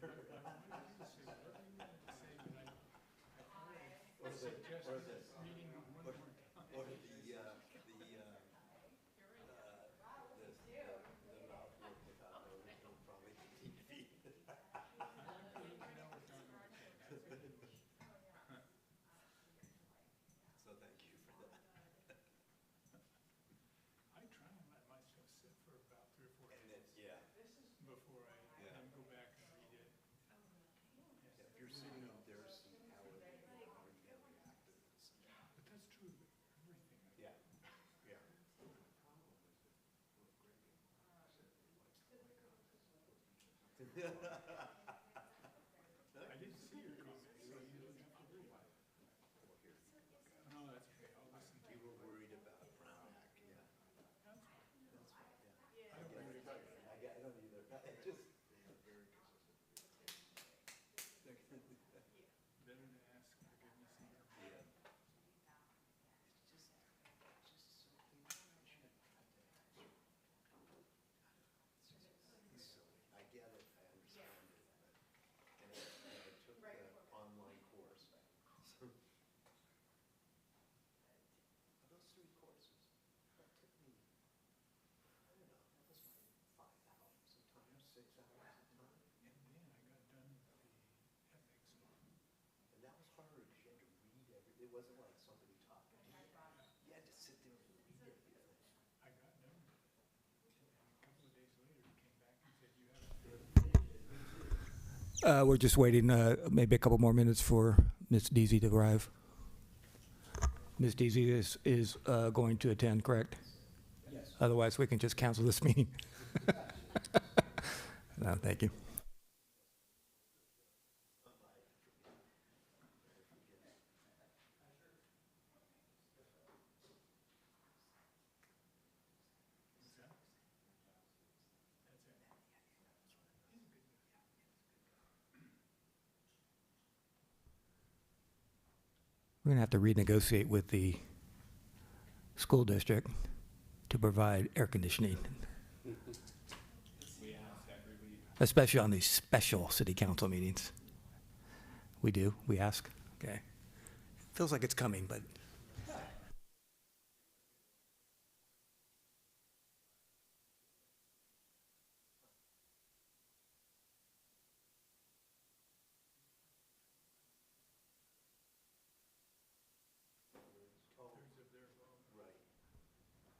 So thank you for that. I try and let my stuff sit for about 3 or 4 And days then, yeah, before I Yeah. then go back and read it. if you're sitting in their seat, how are they gonna react to this? But that's true of everything. Yeah, yeah. I didn't see your comments, so you don't have to read. Well, here, you can look at it. No, that's okay, I'll listen to You it. were worried about Brown Act, yeah. That's fine. That's fine, yeah. I don't worry about it. I don't either. It just. Better to ask forgiveness and get Yeah. It's silly. I get it, I understand it, but, and I took the online course. So, those 3 courses, that took me, I don't know, that was like 5 hours of time, 6 hours of time. And then I got done with the ethics one. And that was harder because you had to read it wasn't like somebody talking to you. You had to sit there and read everything. I got done with it. And a couple of days later, he came back and said, you haven't. We're just waiting maybe a couple more minutes for Ms. Deasy to arrive. Ms. Deasy is going to attend, correct? Yes. Otherwise, we can just cancel this meeting. No, thank you. We're going to have to renegotiate with the school district to provide air conditioning, especially on these special city council meetings. We do, we ask, okay. Feels like it's coming, but.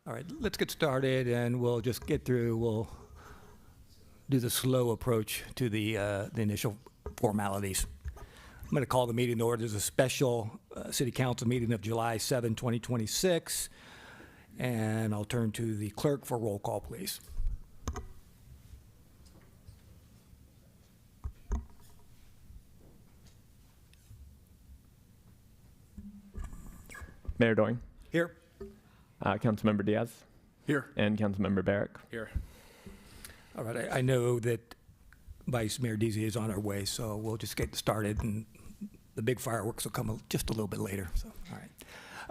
All right, let's get started and we'll just get through, we'll do the slow approach to the initial formalities. I'm going to call the meeting to order. There's a special city council meeting of July 7, 2026. And I'll turn to the clerk for roll call, please. Mayor Doing, Here. Councilmember Diaz, Here. and Councilmember Barrick. Here. All right, I know that Vice Mayor Deasy is on our way, so we'll just get started, and the big fireworks will come just a little bit later. So, all right.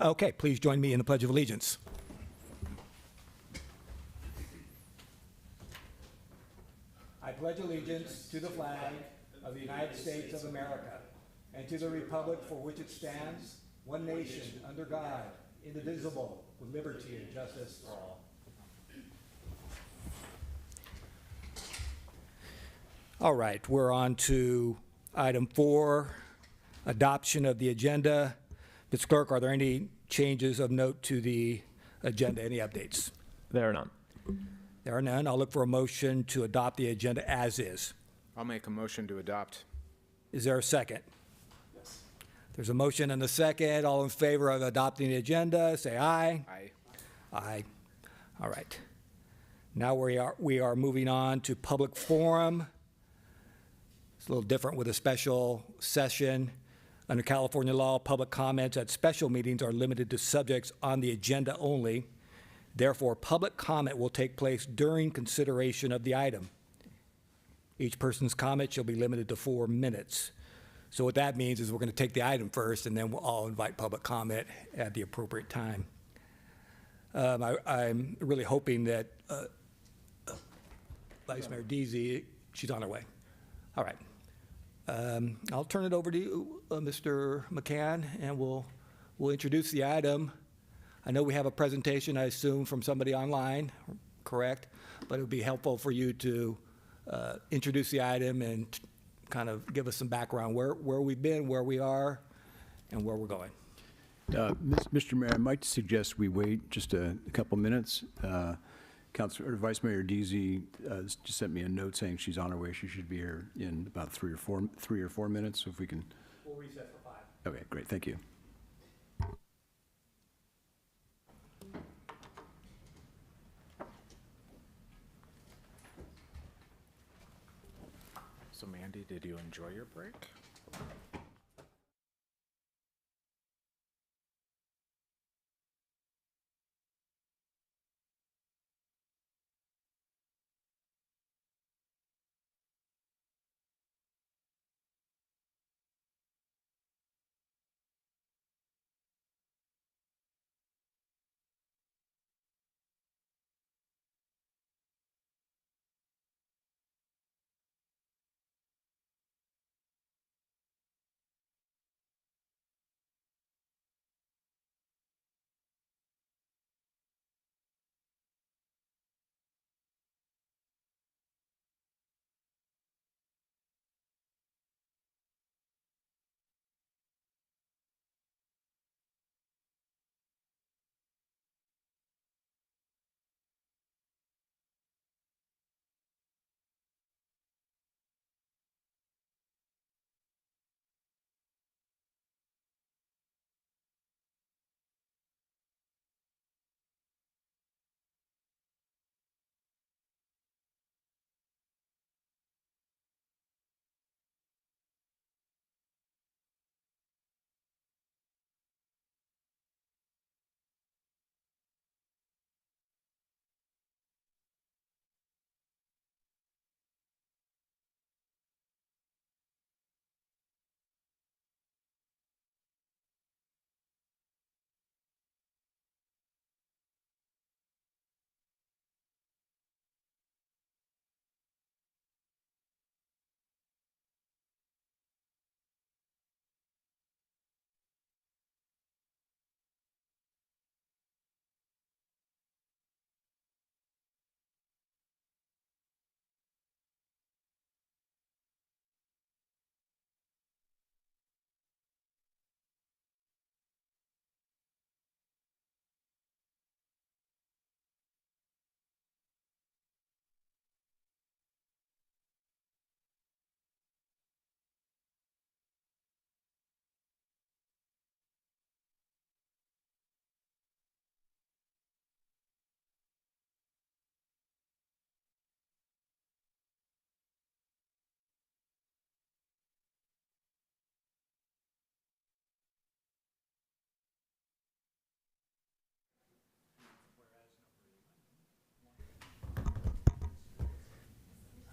Okay, please join me in the Pledge of Allegiance. I pledge allegiance to the flag of the United States of America and to the republic for which it stands, one nation, under God, indivisible, with liberty and justice for all. All right, we're on to item 4, adoption of the agenda. Ms. Clerk, are there any changes of note to the agenda? Any updates? There are none. There are none. I'll look for a motion to adopt the agenda as is. I'll make a motion to adopt. Is there a second? Yes. There's a motion and a second. All in favor of adopting the agenda, say aye. Aye. Aye. All right. Now we are moving on to public forum. It's a little different with a special session. Under California law, public comments at special meetings are limited to subjects on the agenda only. Therefore, public comment will take place during consideration of the item. Each person's comment shall be limited to 4 minutes. So what that means is we're going to take the item first, and then we'll all invite public comment at the appropriate time. I'm really hoping that Vice Mayor Deasy, she's on her way. All right. I'll turn it over to you, Mr. McCann, and we'll introduce the item. I know we have a presentation, I assume, from somebody online, correct? But it would be helpful for you to introduce the item and kind of give us some background, where we've been, where we are, and where we're going. Mr. Mayor, I might suggest we wait just a couple minutes. Vice Mayor Deasy just sent me a note saying she's on her way. She should be here in about three or four minutes, so if we can. We'll recess for 5. Okay, great, thank you. So Mandy, did you enjoy your break?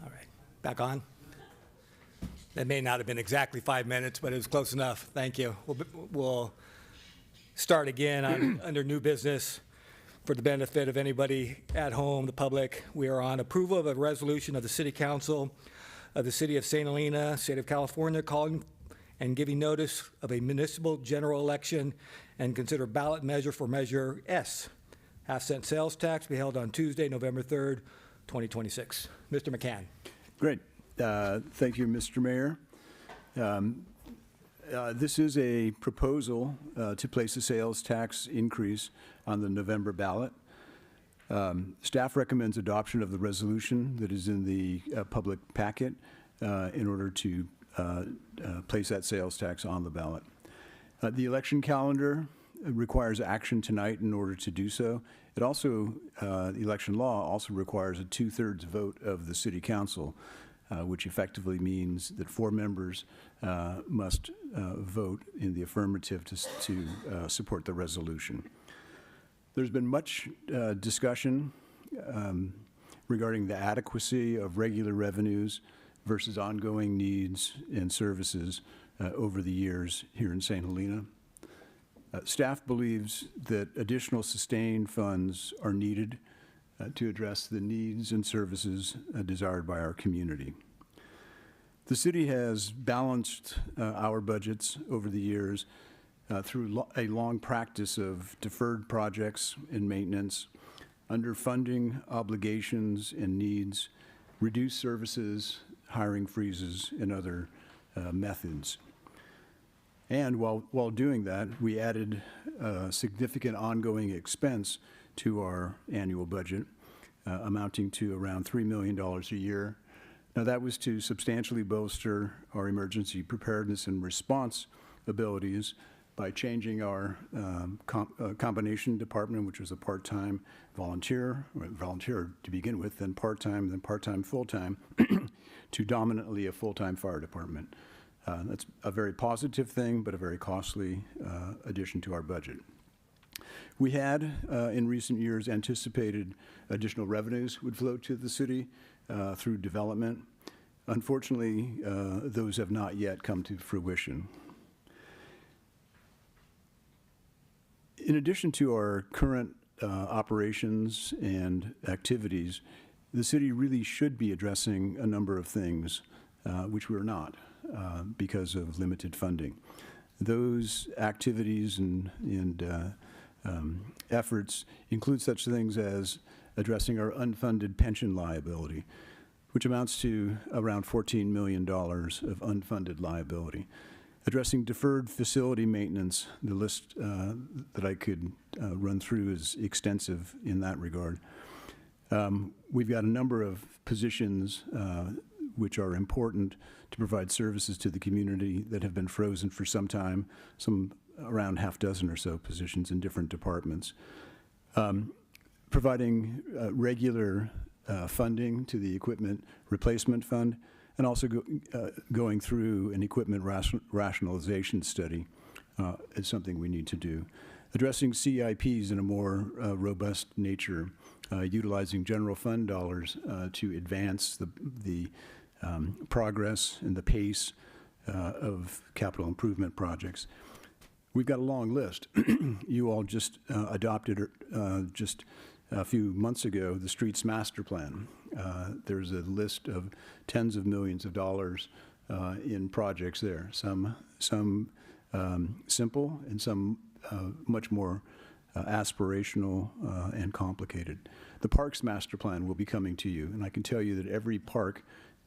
All right, back on. That may not have been exactly 5 minutes, but it was close enough. Thank you. We'll start again on, under new business. For the benefit of anybody at home, the public, we are on approval of a resolution of the City Council of the City of St. Helena, State of California, calling and giving notice of a municipal general election and consider ballot measure for Measure S, half-cent sales tax, be held on Tuesday, November 3rd, 2026. Mr. McCann. Great. Thank you, Mr. Mayor. This is a proposal to place a sales tax increase on the November ballot. Staff recommends adoption of the resolution that is in the public packet in order to place that sales tax on the ballot. The election calendar requires action tonight in order to do so. It also, the election law also requires a 2/3 vote of the City Council, which effectively means that 4 members must vote in the affirmative to support the resolution. There's been much discussion regarding the adequacy of regular revenues versus ongoing needs and services over the years here in St. Helena. Staff believes that additional sustained funds are needed to address the needs and services desired by our community. The city has balanced our budgets over the years through a long practice of deferred projects and maintenance, underfunding obligations and needs, reduced services, hiring freezes, and other methods. And while doing that, we added significant ongoing expense to our annual budget, amounting to around $3 million a year. Now, that was to substantially bolster our emergency preparedness and response abilities by changing our combination department, which was a part-time volunteer to begin with, then part-time, full-time, to dominantly a full-time fire department. That's a very positive thing, but a very costly addition to our budget. We had, in recent years, anticipated additional revenues would flow to the city through development. Unfortunately, those have not yet come to fruition. In addition to our current operations and activities, the city really should be addressing a number of things, which we're not because of limited funding. Those activities and efforts include such things as addressing our unfunded pension liability, which amounts to around $14 million of unfunded liability. Addressing deferred facility maintenance, the list that I could run through is extensive in that regard. We've got a number of positions which are important to provide services to the community that have been frozen for some time, some around half dozen or so positions in different departments. Providing regular funding to the equipment replacement fund, and also going through an equipment rationalization study is something we need to do. Addressing CIPs in a more robust nature, utilizing general fund dollars to advance the progress and the pace of capital improvement projects. We've got a long list. You all just adopted just a few months ago the Streets Master Plan. There's a list of tens of millions of dollars in projects there. Some simple and some much more aspirational and complicated. The Parks Master Plan will be coming to you, and I can tell you that every park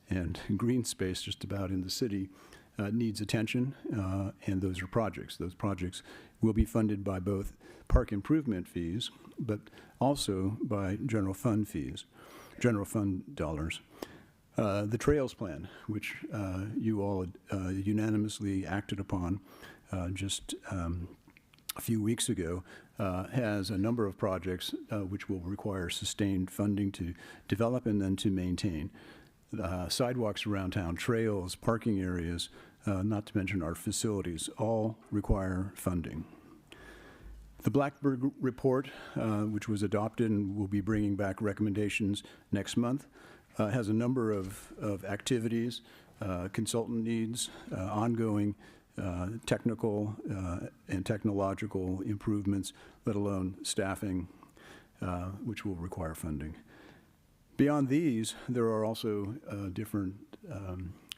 and green space just about in the city needs attention, and those are projects. Those projects will be funded by both park improvement fees, but also by general fund fees, general fund dollars. The Trails Plan, which you all unanimously acted upon just a few weeks ago, has a number of projects which will require sustained funding to develop and then to maintain. Sidewalks around town, trails, parking areas, not to mention our facilities, all require funding. The Blackburg Report, which was adopted and will be bringing back recommendations next month, has a number of activities, consultant needs, ongoing technical and technological improvements, let alone staffing, which will require funding. Beyond these, there are also different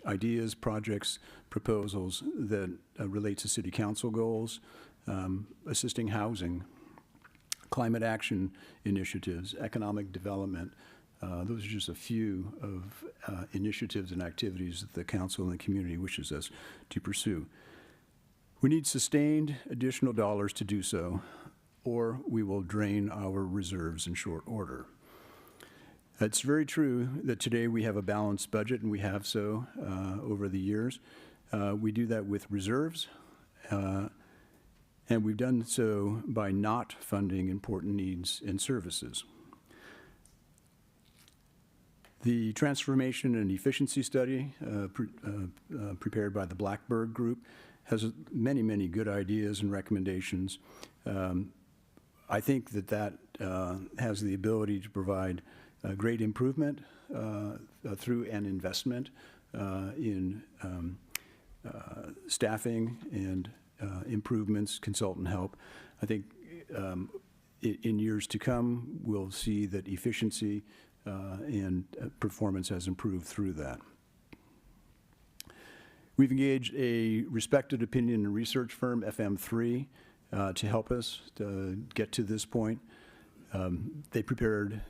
ideas, projects, proposals that relate to city council goals, assisting housing, climate action initiatives, economic development. Those are just a few of initiatives and activities that the council and the community wishes us to pursue. We need sustained additional dollars to do so, or we will drain our reserves in short order. It's very true that today we have a balanced budget, and we have so over the years. We do that with reserves, and we've done so by not funding important needs and services. The Transformation and Efficiency Study prepared by the Blackburg Group has many, many good ideas and recommendations. I think that has the ability to provide great improvement through an investment in staffing and improvements, consultant help. I think in years to come, we'll see that efficiency and performance has improved through that. We've engaged a respected opinion and research firm, FM3, to help us to get to this point. They prepared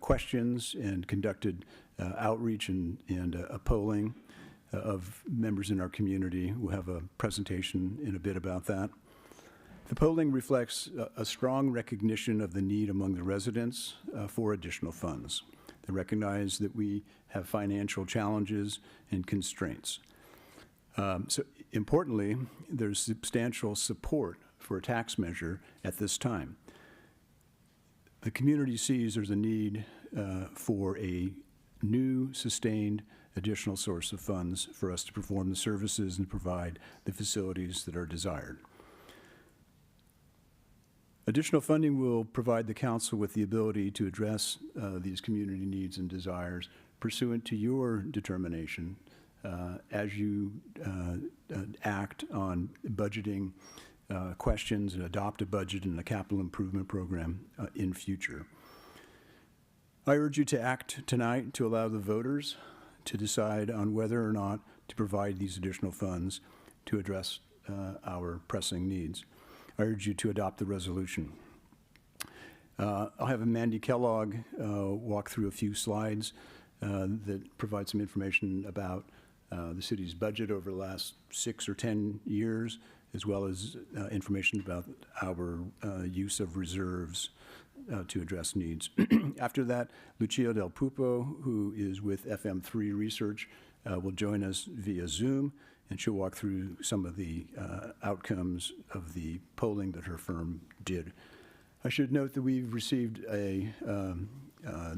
questions and conducted outreach and a polling of members in our community. We'll have a presentation in a bit about that. The polling reflects a strong recognition of the need among the residents for additional funds. They recognize that we have financial challenges and constraints. So importantly, there's substantial support for a tax measure at this time. The community sees there's a need for a new, sustained, additional source of funds for us to perform the services and provide the facilities that are desired. Additional funding will provide the council with the ability to address these community needs and desires pursuant to your determination as you act on budgeting questions and adopt a budget and a capital improvement program in future. I urge you to act tonight to allow the voters to decide on whether or not to provide these additional funds to address our pressing needs. I urge you to adopt the resolution. I'll have Mandy Kellogg walk through a few slides that provide some information about the city's budget over the last 6 or 10 years, as well as information about our use of reserves to address needs. After that, Lucia Del Pupo, who is with FM3 Research, will join us via Zoom, and she'll walk through some of the outcomes of the polling that her firm did. I should note that we've received a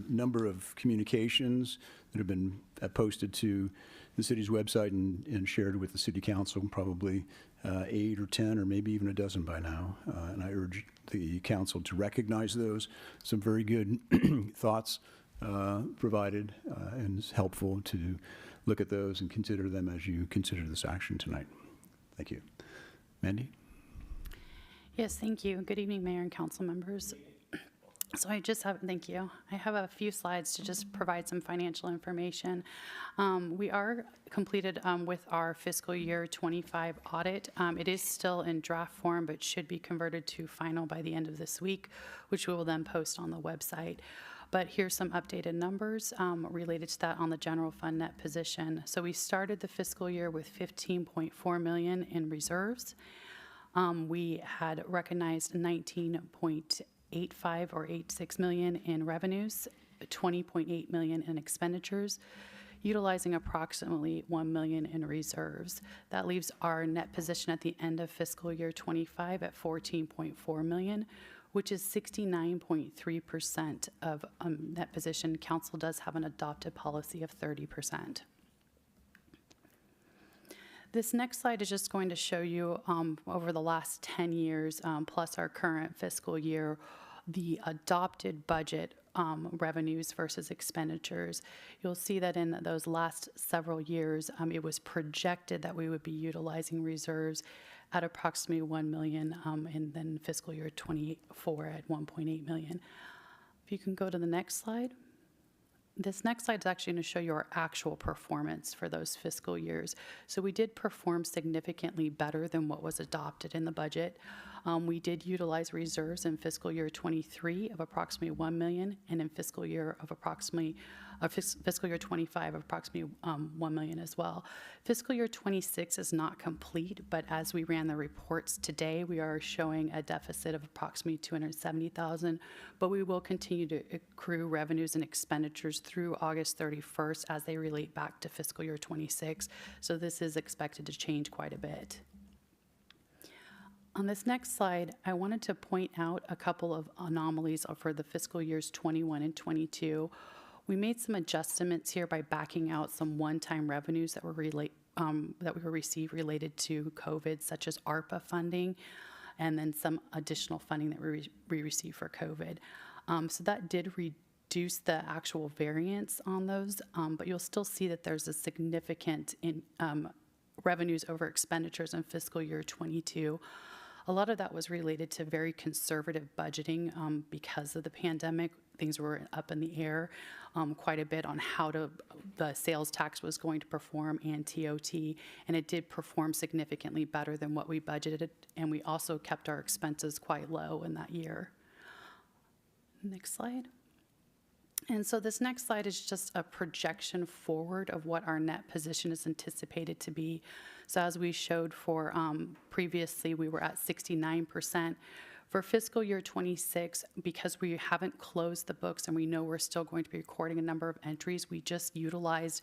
number of communications that have been posted to the city's website and shared with the city council, probably 8 or 10 or maybe even a dozen by now. And I urge the council to recognize those. Some very good thoughts provided, and it's helpful to look at those and consider them as you consider this action tonight. Thank you. Mandy? Yes, thank you. Good evening, Mayor and council members. So I just have, thank you. I have a few slides to just provide some financial information. We are completed with our fiscal year 25 audit. It is still in draft form, but should be converted to final by the end of this week, which we will then post on the website. But here's some updated numbers related to that on the general fund net position. So we started the fiscal year with $15.4 million in reserves. We had recognized 19.85 or 86 million in revenues, 20.8 million in expenditures, utilizing approximately 1 million in reserves. That leaves our net position at the end of fiscal year 25 at 14.4 million, which is 69.3% of net position. Council does have an adopted policy of 30%. This next slide is just going to show you over the last 10 years plus our current fiscal year, the adopted budget revenues versus expenditures. You'll see that in those last several years, it was projected that we would be utilizing reserves at approximately 1 million, and then fiscal year 24 at 1.8 million. If you can go to the next slide. This next slide is actually going to show you our actual performance for those fiscal years. So we did perform significantly better than what was adopted in the budget. We did utilize reserves in fiscal year 23 of approximately 1 million, and in fiscal year 25 of approximately 1 million as well. Fiscal year 26 is not complete, but as we ran the reports today, we are showing a deficit of approximately 270,000, but we will continue to accrue revenues and expenditures through August 31st as they relate back to fiscal year 26. So this is expected to change quite a bit. On this next slide, I wanted to point out a couple of anomalies for the fiscal years 21 and 22. We made some adjustments here by backing out some one-time revenues that were received related to COVID, such as ARPA funding, and then some additional funding that we received for COVID. So that did reduce the actual variance on those, but you'll still see that there's a significant revenues over expenditures in fiscal year 22. A lot of that was related to very conservative budgeting because of the pandemic. things were up in the air quite a bit on how the sales tax was going to perform and TOT, and it did perform significantly better than what we budgeted, and we also kept our expenses quite low in that year. Next slide. And so this next slide is just a projection forward of what our net position is anticipated to be. So as we showed for previously, we were at 69%. For fiscal year 26, because we haven't closed the books and we know we're still going to be recording a number of entries, we just utilized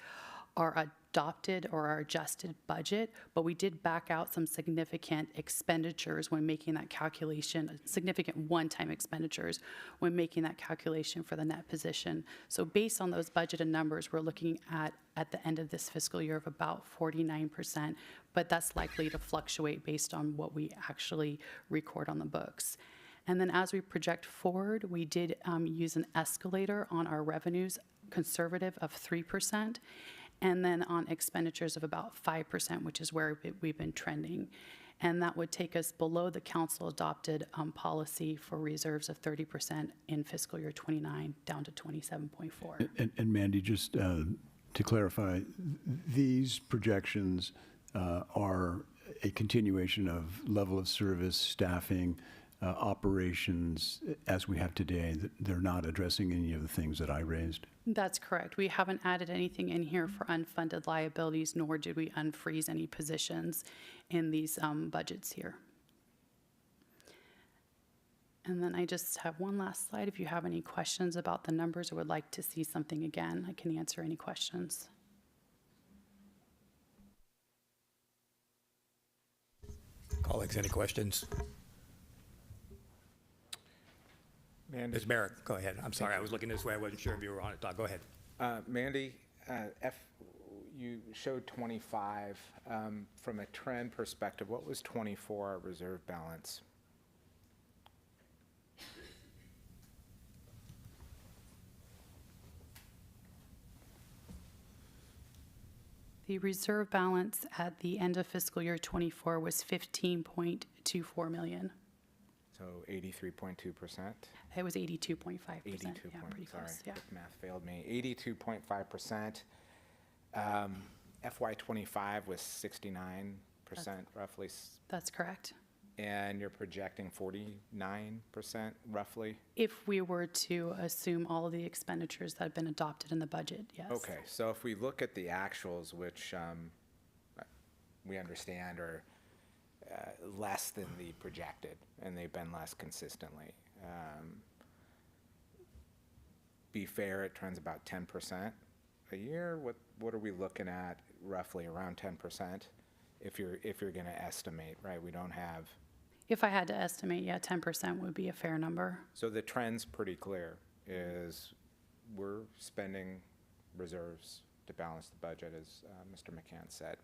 our adopted or our adjusted budget, but we did back out some significant expenditures when making that calculation, significant one-time expenditures when making that calculation for the net position. So based on those budgeted numbers, we're looking at the end of this fiscal year of about 49%, but that's likely to fluctuate based on what we actually record on the books. And then as we project forward, we did use an escalator on our revenues, conservative of 3%. And then on expenditures of about 5%, which is where we've been trending. And that would take us below the council-adopted policy for reserves of 30% in fiscal year 29, down to 27.4. And Mandy, just to clarify, these projections are a continuation of level of service, staffing, operations as we have today. They're not addressing any of the things that I raised. That's correct. We haven't added anything in here for unfunded liabilities, nor did we unfreeze any positions in these budgets here. And then I just have one last slide. If you have any questions about the numbers or would like to see something again, I can answer any questions. Colleagues, any questions? Mandy, Ms. Merrick, go ahead. I'm sorry, I was looking this way. I wasn't sure if you were on it. Go ahead. Mandy, you showed 25. From a trend perspective, what was 24 reserve balance? The reserve balance at the end of fiscal year 24 was 15.24 million. So 83.2%. It was 82.5%. 82 Yeah, pretty sorry, close, yeah. if math failed me. 82.5%. FY25 was 69%, roughly, That's correct. and you're projecting 49%, roughly? If we were to assume all of the expenditures that have been adopted in the budget, yes. Okay, so if we look at the actuals, which we understand are less than the projected, and they've been less consistently. Be fair, it trends about 10% a year. What are we looking at roughly around 10% if you're going to estimate, right? We don't have. If I had to estimate, yeah, 10% would be a fair number. So the trend's pretty clear, is we're spending reserves to balance the budget, as Mr. McCann said.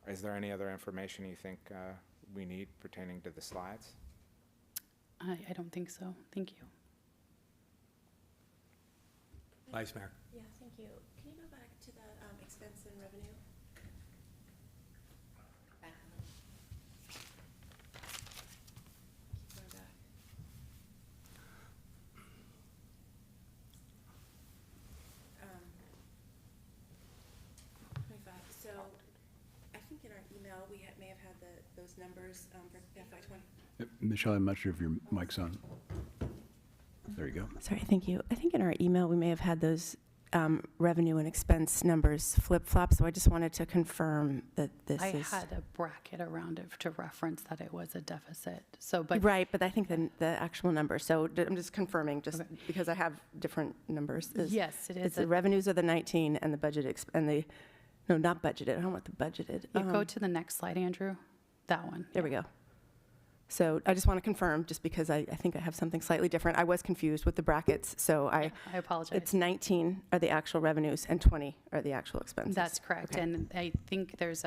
Is there any other information you think we need pertaining to the slides? I don't think so. Thank you. Vice Mayor. Yeah, thank you. Can you go back to the expense and revenue? Back a little. Keep going back. Um, 25. So I think in our email, we may have had those numbers for FY20. Michelle, I'm not sure if your mic's on. There you go. Sorry, thank you. I think in our email, we may have had those revenue and expense numbers flip-flop, so I just wanted to confirm that this I is. had a bracket around it to reference that it was a deficit. So, but Right, but I think the actual number, so I'm just confirming, just Okay. because I have different numbers. yes, it It's is. the revenues of the 19 and the budget, no, not budgeted, I don't want the budgeted. You go to the next slide, Andrew. That one. There we go. So I just want to confirm, just because I think I have something slightly different. I was confused with the brackets, so I apologize. it's 19 are the actual revenues and 20 are the actual expenses. That's correct. Okay. And I think there's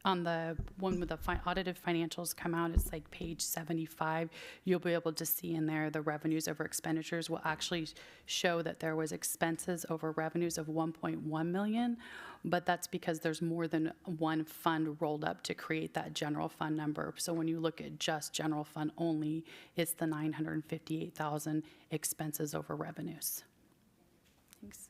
on the one with the audited financials come out, it's like page 75. You'll be able to see in there the revenues over expenditures will actually show that there was expenses over revenues of 1.1 million, but that's because there's more than one fund rolled up to create that general fund number. So when you look at just general fund only, it's the 958,000 expenses over revenues. Thanks.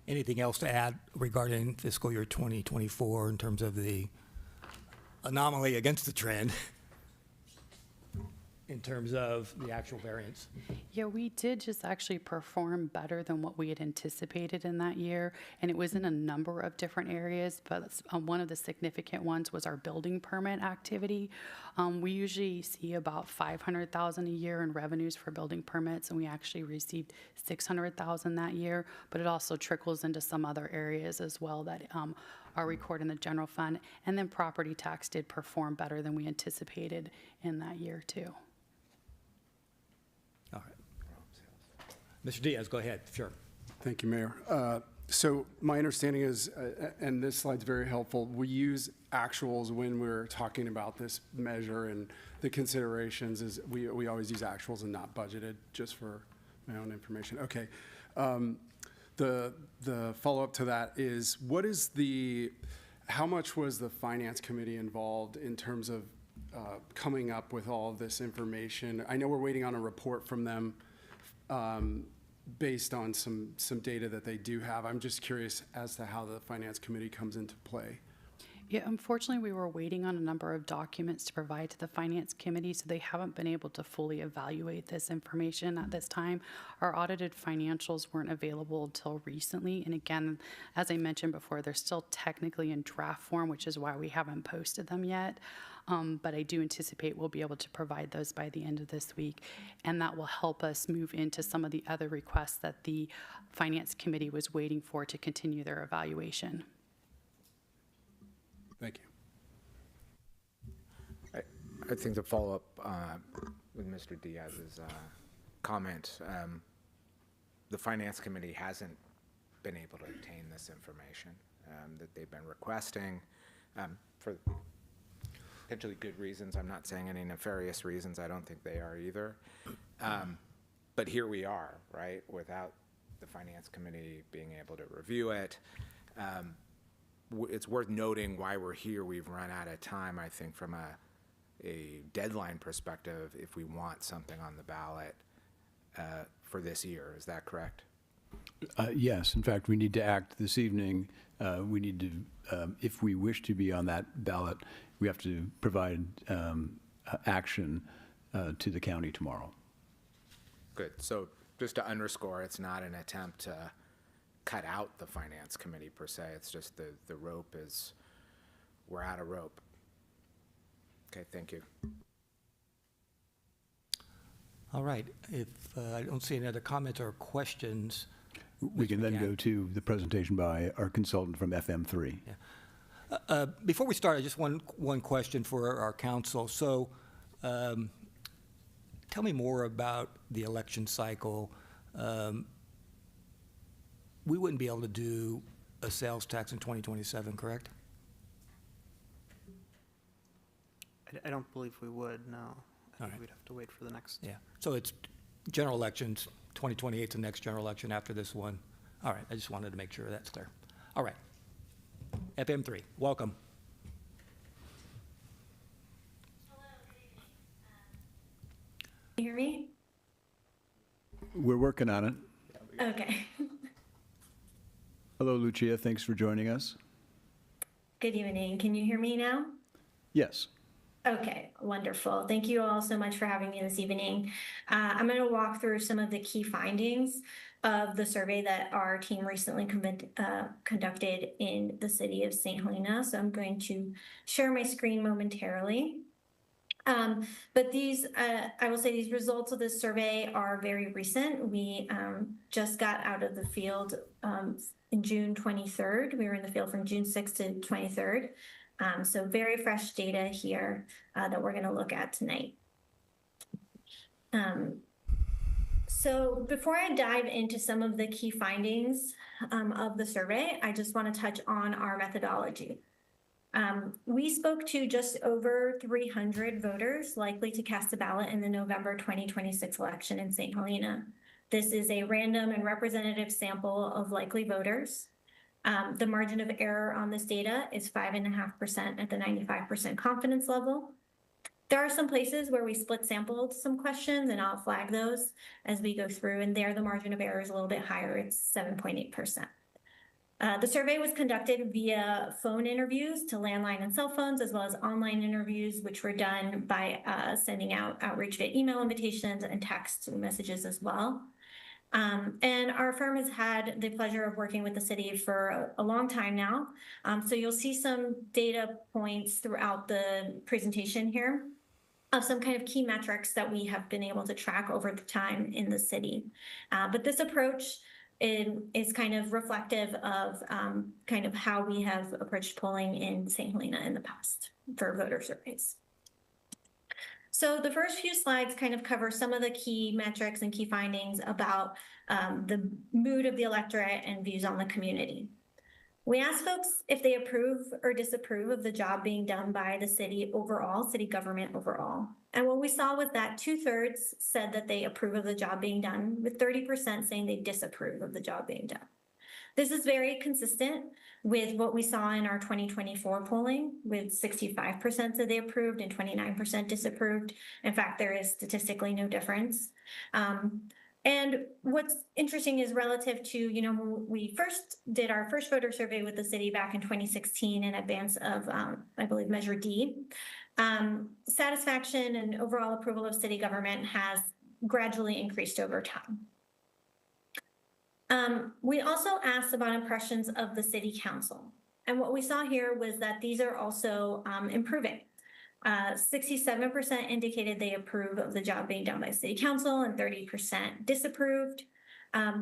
Anything else to add regarding fiscal year 2024 in terms of the anomaly against the trend in terms of the actual variance? Yeah, we did just actually perform better than what we had anticipated in that year, and it was in a number of different areas, but one of the significant ones was our building permit activity. We usually see about 500,000 a year in revenues for building permits, and we actually received 600,000 that year, but it also trickles into some other areas as well that are recorded in the general fund, and then property tax did perform better than we anticipated in that year too. All right. Mr. Diaz, go ahead, sure. Thank you, Mayor. So my understanding is, and this slide's very helpful, we use actuals when we're talking about this measure, and the considerations is we always use actuals and not budgeted, just for my own information. Okay. The follow-up to that is, how much was the Finance Committee involved in terms of coming up with all of this information? I know we're waiting on a report from them based on some data that they do have. I'm just curious as to how the Finance Committee comes into play. Yeah, unfortunately, we were waiting on a number of documents to provide to the Finance Committee, so they haven't been able to fully evaluate this information at this time. Our audited financials weren't available until recently, and again, as I mentioned before, they're still technically in draft form, which is why we haven't posted them yet. But I do anticipate we'll be able to provide those by the end of this week, and that will help us move into some of the other requests that the Finance Committee was waiting for to continue their evaluation. Thank you. I think to follow up with Mr. Diaz's comment, the Finance Committee hasn't been able to obtain this information that they've been requesting for potentially good reasons. I'm not saying any nefarious reasons. I don't think they are either. But here we are, right, without the Finance Committee being able to review it. It's worth noting why we're here. We've run out of time, I think, from a deadline perspective, if we want something on the ballot for this year. Is that correct? Yes. In fact, we need to act this evening. We need to, if we wish to be on that ballot, we have to provide action to the county tomorrow. Good. So just to underscore, it's not an attempt to cut out the Finance Committee per se. It's just the rope is, we're out of rope. Okay, thank you. All right. If I don't see any other comments or questions. We can then go to the presentation by our consultant from FM3. Yeah. Before we start, I just one question for our council. So tell me more about the election cycle. We wouldn't be able to do a sales tax in 2027, correct? I don't believe we would, no. I think right. we'd have to wait for the next. Yeah. So it's general elections, 2028 is the next general election after this one. All right. I just wanted to make sure that's there. All right. FM3, welcome. Can you hear me? We're working on it. Okay. Hello, Lucia. Thanks for joining us. Good evening. Can you hear me now? Yes. Okay, wonderful. Thank you all so much for having me this evening. I'm going to walk through some of the key findings of the survey that our team recently conducted in the city of St. Helena. So I'm going to share my screen momentarily. But these, I will say these results of this survey are very recent. We just got out of the field in June 23rd. We were in the field from June 6th to 23rd. So very fresh data here that we're going to look at tonight. So before I dive into some of the key findings of the survey, I just want to touch on our methodology. We spoke to just over 300 voters likely to cast a ballot in the November 2026 election in St. Helena. This is a random and representative sample of likely voters. The margin of error on this data is 5.5% at the 95% confidence level. There are some places where we split sampled some questions, and I'll flag those as we go through, and there the margin of error is a little bit higher. It's 7.8%. The survey was conducted via phone interviews to landline and cell phones, as well as online interviews, which were done by sending out outreach via email invitations and text messages as well. And our firm has had the pleasure of working with the city for a long time now. So you'll see some data points throughout the presentation here of some kind of key metrics that we have been able to track over the time in the city. But this approach is kind of reflective of kind of how we have approached polling in St. Helena in the past for voter surveys. So the first few slides kind of cover some of the key metrics and key findings about the mood of the electorate and views on the community. We asked folks if they approve or disapprove of the job being done by the city overall, city government overall. And what we saw was that 2/3 said that they approve of the job being done, with 30% saying they disapprove of the job being done. This is very consistent with what we saw in our 2024 polling, with 65% said they approved and 29% disapproved. In fact, there is statistically no difference. And what's interesting is relative to, you know, when we first did our first voter survey with the city back in 2016 in advance of, I believe, Measure D, satisfaction and overall approval of city government has gradually increased over time. We also asked about impressions of the city council. And what we saw here was that these are also improving. 67% indicated they approve of the job being done by city council and 30% disapproved.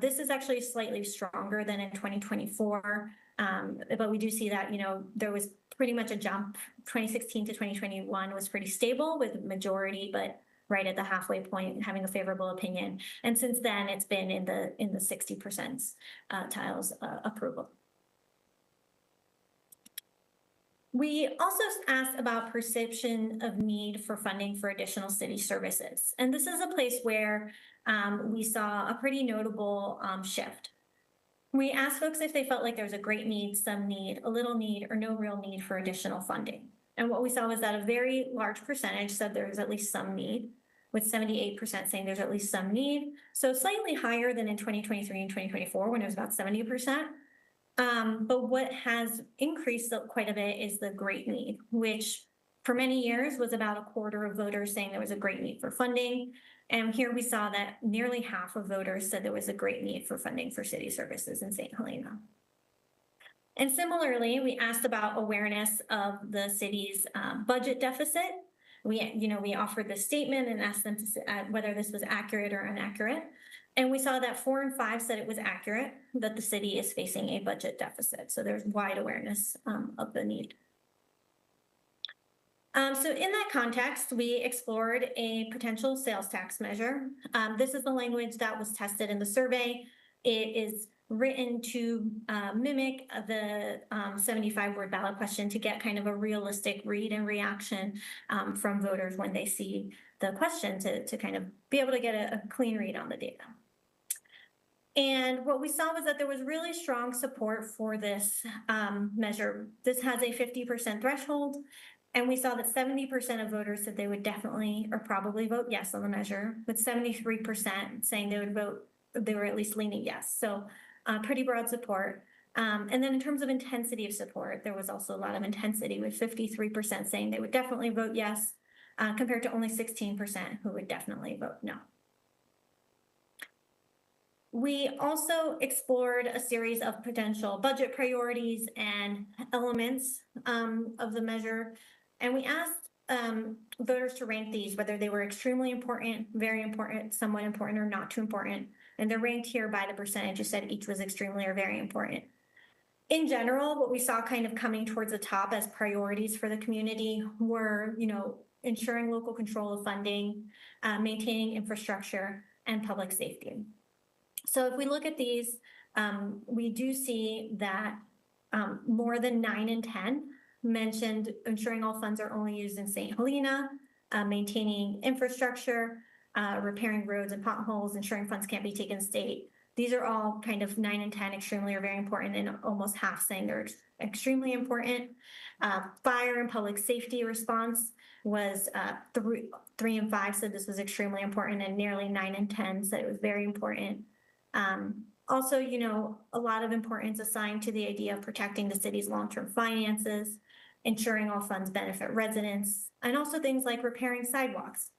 This is actually slightly stronger than in 2024, but we do see that, you know, there was pretty much a jump. 2016 to 2021 was pretty stable with majority, but right at the halfway point having a favorable opinion. And since then, it's been in the 60% tiles approval. We also asked about perception of need for funding for additional city services. And this is a place where we saw a pretty notable shift. We asked folks if they felt like there was a great need, some need, a little need, or no real need for additional funding. And what we saw was that a very large percentage said there was at least some need, with 78% saying there's at least some need. So slightly higher than in 2023 and 2024, when it was about 70%. But what has increased quite a bit is the great need, which for many years was about a quarter of voters saying there was a great need for funding. And here we saw that nearly half of voters said there was a great need for funding for city services in St. Helena. And similarly, we asked about awareness of the city's budget deficit. We offered this statement and asked them to whether this was accurate or inaccurate. And we saw that 4 in 5 said it was accurate, that the city is facing a budget deficit. So there's wide awareness of the need. So in that context, we explored a potential sales tax measure. This is the language that was tested in the survey. It is written to mimic the 75-word ballot question to get kind of a realistic read and reaction from voters when they see the question to kind of be able to get a clean read on the data. And what we saw was that there was really strong support for this measure. This has a 50% threshold, and we saw that 70% of voters said they would definitely or probably vote yes on the measure, with 73% saying they would vote, they were at least leaning yes. So pretty broad support. And then in terms of intensity of support, there was also a lot of intensity, with 53% saying they would definitely vote yes, compared to only 16% who would definitely vote no. We also explored a series of potential budget priorities and elements of the measure. And we asked voters to rank these, whether they were extremely important, very important, somewhat important, or not too important. And they're ranked here by the percentage who said each was extremely or very important. In general, what we saw kind of coming towards the top as priorities for the community were, ensuring local control of funding, maintaining infrastructure, and public safety. So if we look at these, we do see that more than 9 in 10 mentioned ensuring all funds are only used in St. Helena, maintaining infrastructure, repairing roads and potholes, ensuring funds can't be taken state. These are all kind of 9 and 10 extremely or very important, and almost half saying they're extremely important. Fire and public safety response was 3 and 5 said this was extremely important, and nearly 9 and 10 said it was very important. Also, you know, a lot of importance assigned to the idea of protecting the city's long-term finances, ensuring all funds benefit residents, and also things like repairing sidewalks.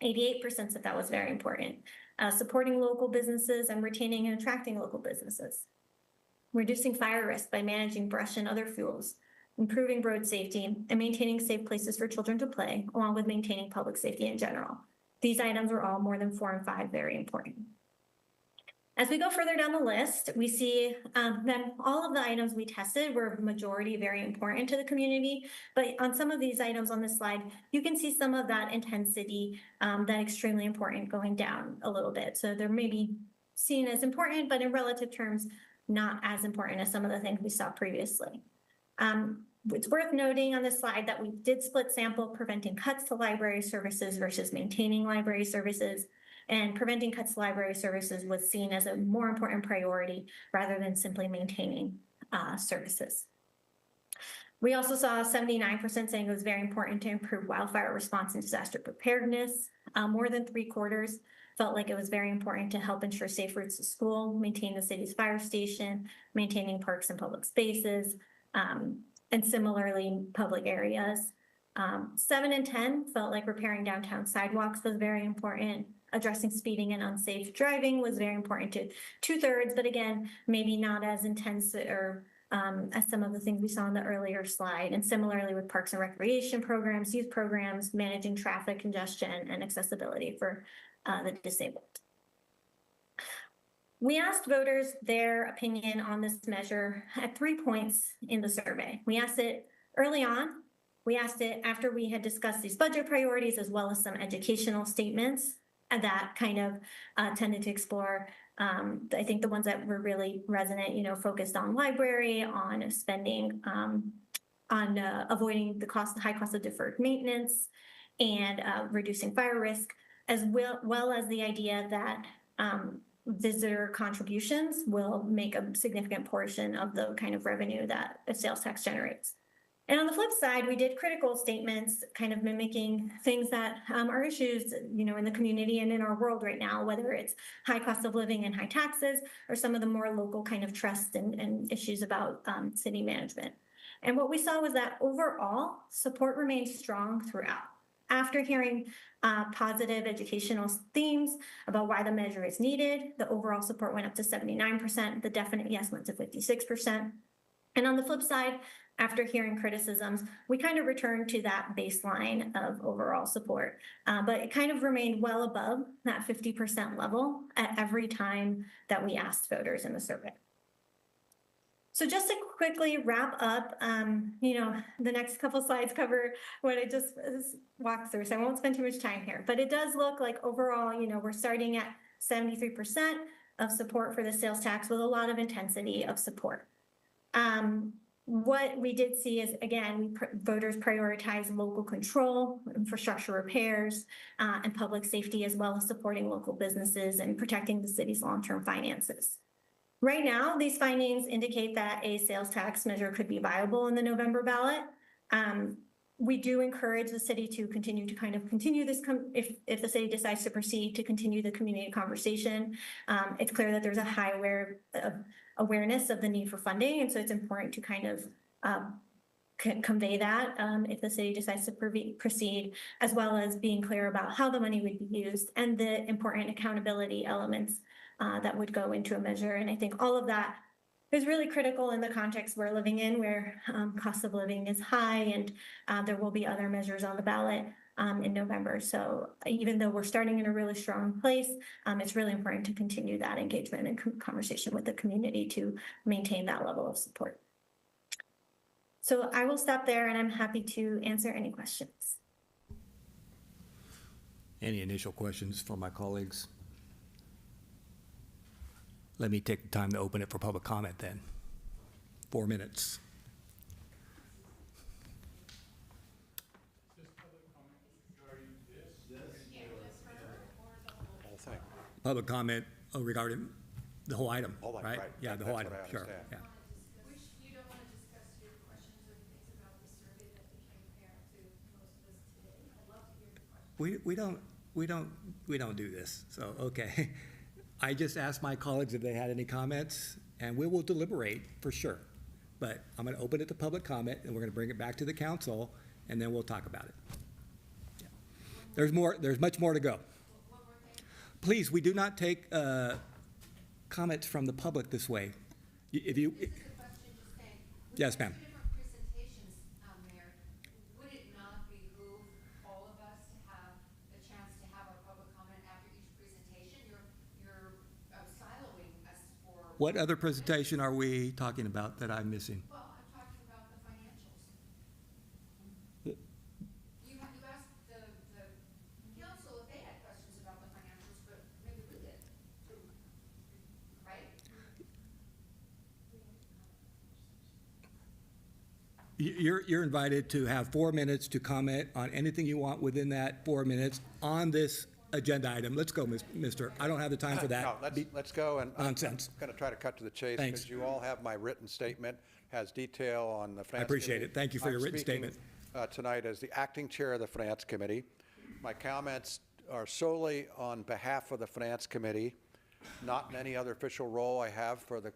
88% said that was very important. Supporting local businesses and retaining and attracting local businesses. Reducing fire risk by managing brush and other fuels. Improving road safety and maintaining safe places for children to play, along with maintaining public safety in general. These items are all more than 4 and 5 very important. As we go further down the list, we see that all of the items we tested were majority very important to the community, but on some of these items on this slide, you can see some of that intensity, that extremely important going down a little bit. So they're maybe seen as important, but in relative terms, not as important as some of the things we saw previously. It's worth noting on this slide that we did split sample preventing cuts to library services versus maintaining library services. And preventing cuts to library services was seen as a more important priority rather than simply maintaining services. We also saw 79% saying it was very important to improve wildfire response and disaster preparedness. More than 3/4 felt like it was very important to help ensure safe routes to school, maintain the city's fire station, maintaining parks and public spaces, and similarly public areas. 7 and 10 felt like repairing downtown sidewalks was very important. Addressing speeding and unsafe driving was very important to 2/3, but again, maybe not as intense or as some of the things we saw in the earlier slide. And similarly with parks and recreation programs, youth programs, managing traffic congestion and accessibility for the disabled. We asked voters their opinion on this measure at 3 points in the survey. We asked it early on. We asked it after we had discussed these budget priorities, as well as some educational statements that kind of tended to explore, I think the ones that were really resonant, you know, focused on library, on spending, on avoiding the high cost of deferred maintenance, and reducing fire risk, as well as the idea that visitor contributions will make a significant portion of the kind of revenue that a sales tax generates. And on the flip side, we did critical statements, kind of mimicking things that are issues, you know, in the community and in our world right now, whether it's high cost of living and high taxes, or some of the more local kind of trust and issues about city management. And what we saw was that overall support remained strong throughout. After hearing positive educational themes about why the measure is needed, the overall support went up to 79%, the definite yes went to 56%. And on the flip side, after hearing criticisms, we kind of returned to that baseline of overall support. But it kind of remained well above that 50% level at every time that we asked voters in the survey. So just to quickly wrap up, you know, the next couple slides cover what I just walked through, so I won't spend too much time here. But it does look like overall, you know, we're starting at 73% of support for the sales tax with a lot of intensity of support. What we did see is, again, voters prioritize local control, infrastructure repairs, and public safety, as well as supporting local businesses and protecting the city's long-term finances. Right now, these findings indicate that a sales tax measure could be viable in the November ballot. We do encourage the city to continue this, if the city decides to proceed to continue the community conversation. It's clear that there's a high awareness of the need for funding, and so it's important to kind of convey that if the city decides to proceed, as well as being clear about how the money would be used and the important accountability elements that would go into a measure. And I think all of that is really critical in the context we're living in, where cost of living is high, and there will be other measures on the ballot in November. So even though we're starting in a really strong place, it's really important to continue that engagement and conversation with the community to maintain that level of support. So I will stop there, and I'm happy to answer any questions. Any initial questions from my colleagues? let me take the time to open it for public comment then. 4 minutes. Public comment regarding the whole item, Whole item, right? right. Yeah, the whole That's item, what I sure, understand. yeah. Which you don't want to discuss your questions or things about the survey that became apparent to most of us today. I'd love to hear your questions. We don't do this, so, okay. I just asked my colleagues if they had any comments, and we will deliberate for sure. But I'm gonna open it to public comment, and we're gonna bring it back to the council, and then we'll talk about it. Yeah. There's much more to go. Please, we do not take comments from the public this way. If you, Just a question, just saying. with Yes, the ma'am. two different presentations, Mayor, would it not behoove all of us to have the chance to have our public comment after each presentation? You're siloing us for. what other presentation are we talking about that I'm missing? Well, I'm talking about the financials. You asked the council if they had questions about the financials, but maybe we did, right? You're invited to have 4 minutes to comment on anything you want within that 4 minutes on this agenda item. Let's go, Mister. I don't have the time for that. No, let's go, and I'm Nonsense. going to try to cut to the chase. Thanks. Because you all have my written statement, has detail on the Finance I appreciate Committee. it. Thank you for your I'm written speaking, statement. Tonight as the acting chair of the Finance Committee. My comments are solely on behalf of the Finance Committee, not in any other official role I have for the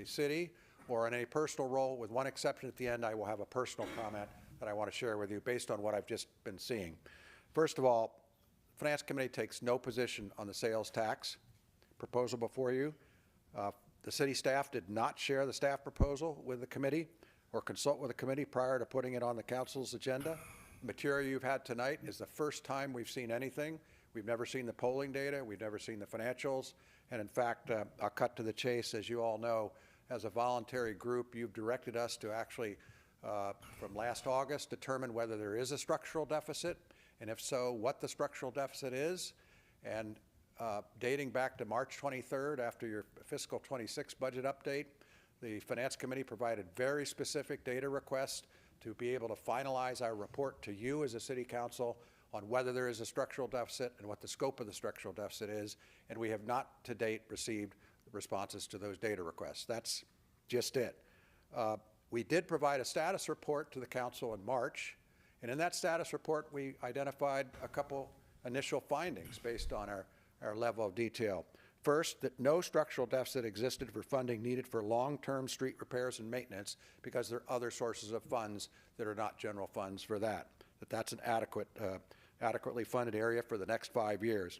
city or in any personal role. With one exception at the end, I will have a personal comment that I want to share with you based on what I've just been seeing. First of all, the Finance Committee takes no position on the sales tax proposal before you. The city staff did not share the staff proposal with the committee or consult with the committee prior to putting it on the council's agenda. The material you've had tonight is the first time we've seen anything. We've never seen the polling data. We've never seen the financials. And in fact, I'll cut to the chase. As you all know, as a voluntary group, you've directed us to actually, from last August, determine whether there is a structural deficit, and if so, what the structural deficit is. And dating back to March 23rd, after your fiscal 26 budget update, the Finance Committee provided very specific data requests to be able to finalize our report to you as a city council on whether there is a structural deficit and what the scope of the structural deficit is. And we have not to date received responses to those data requests. That's just it. We did provide a status report to the council in March, and in that status report we identified a couple initial findings based on our level of detail. First, that no structural deficit existed for funding needed for long-term street repairs and maintenance because there are other sources of funds that are not general funds for that. That's an adequately funded area for the next 5 years.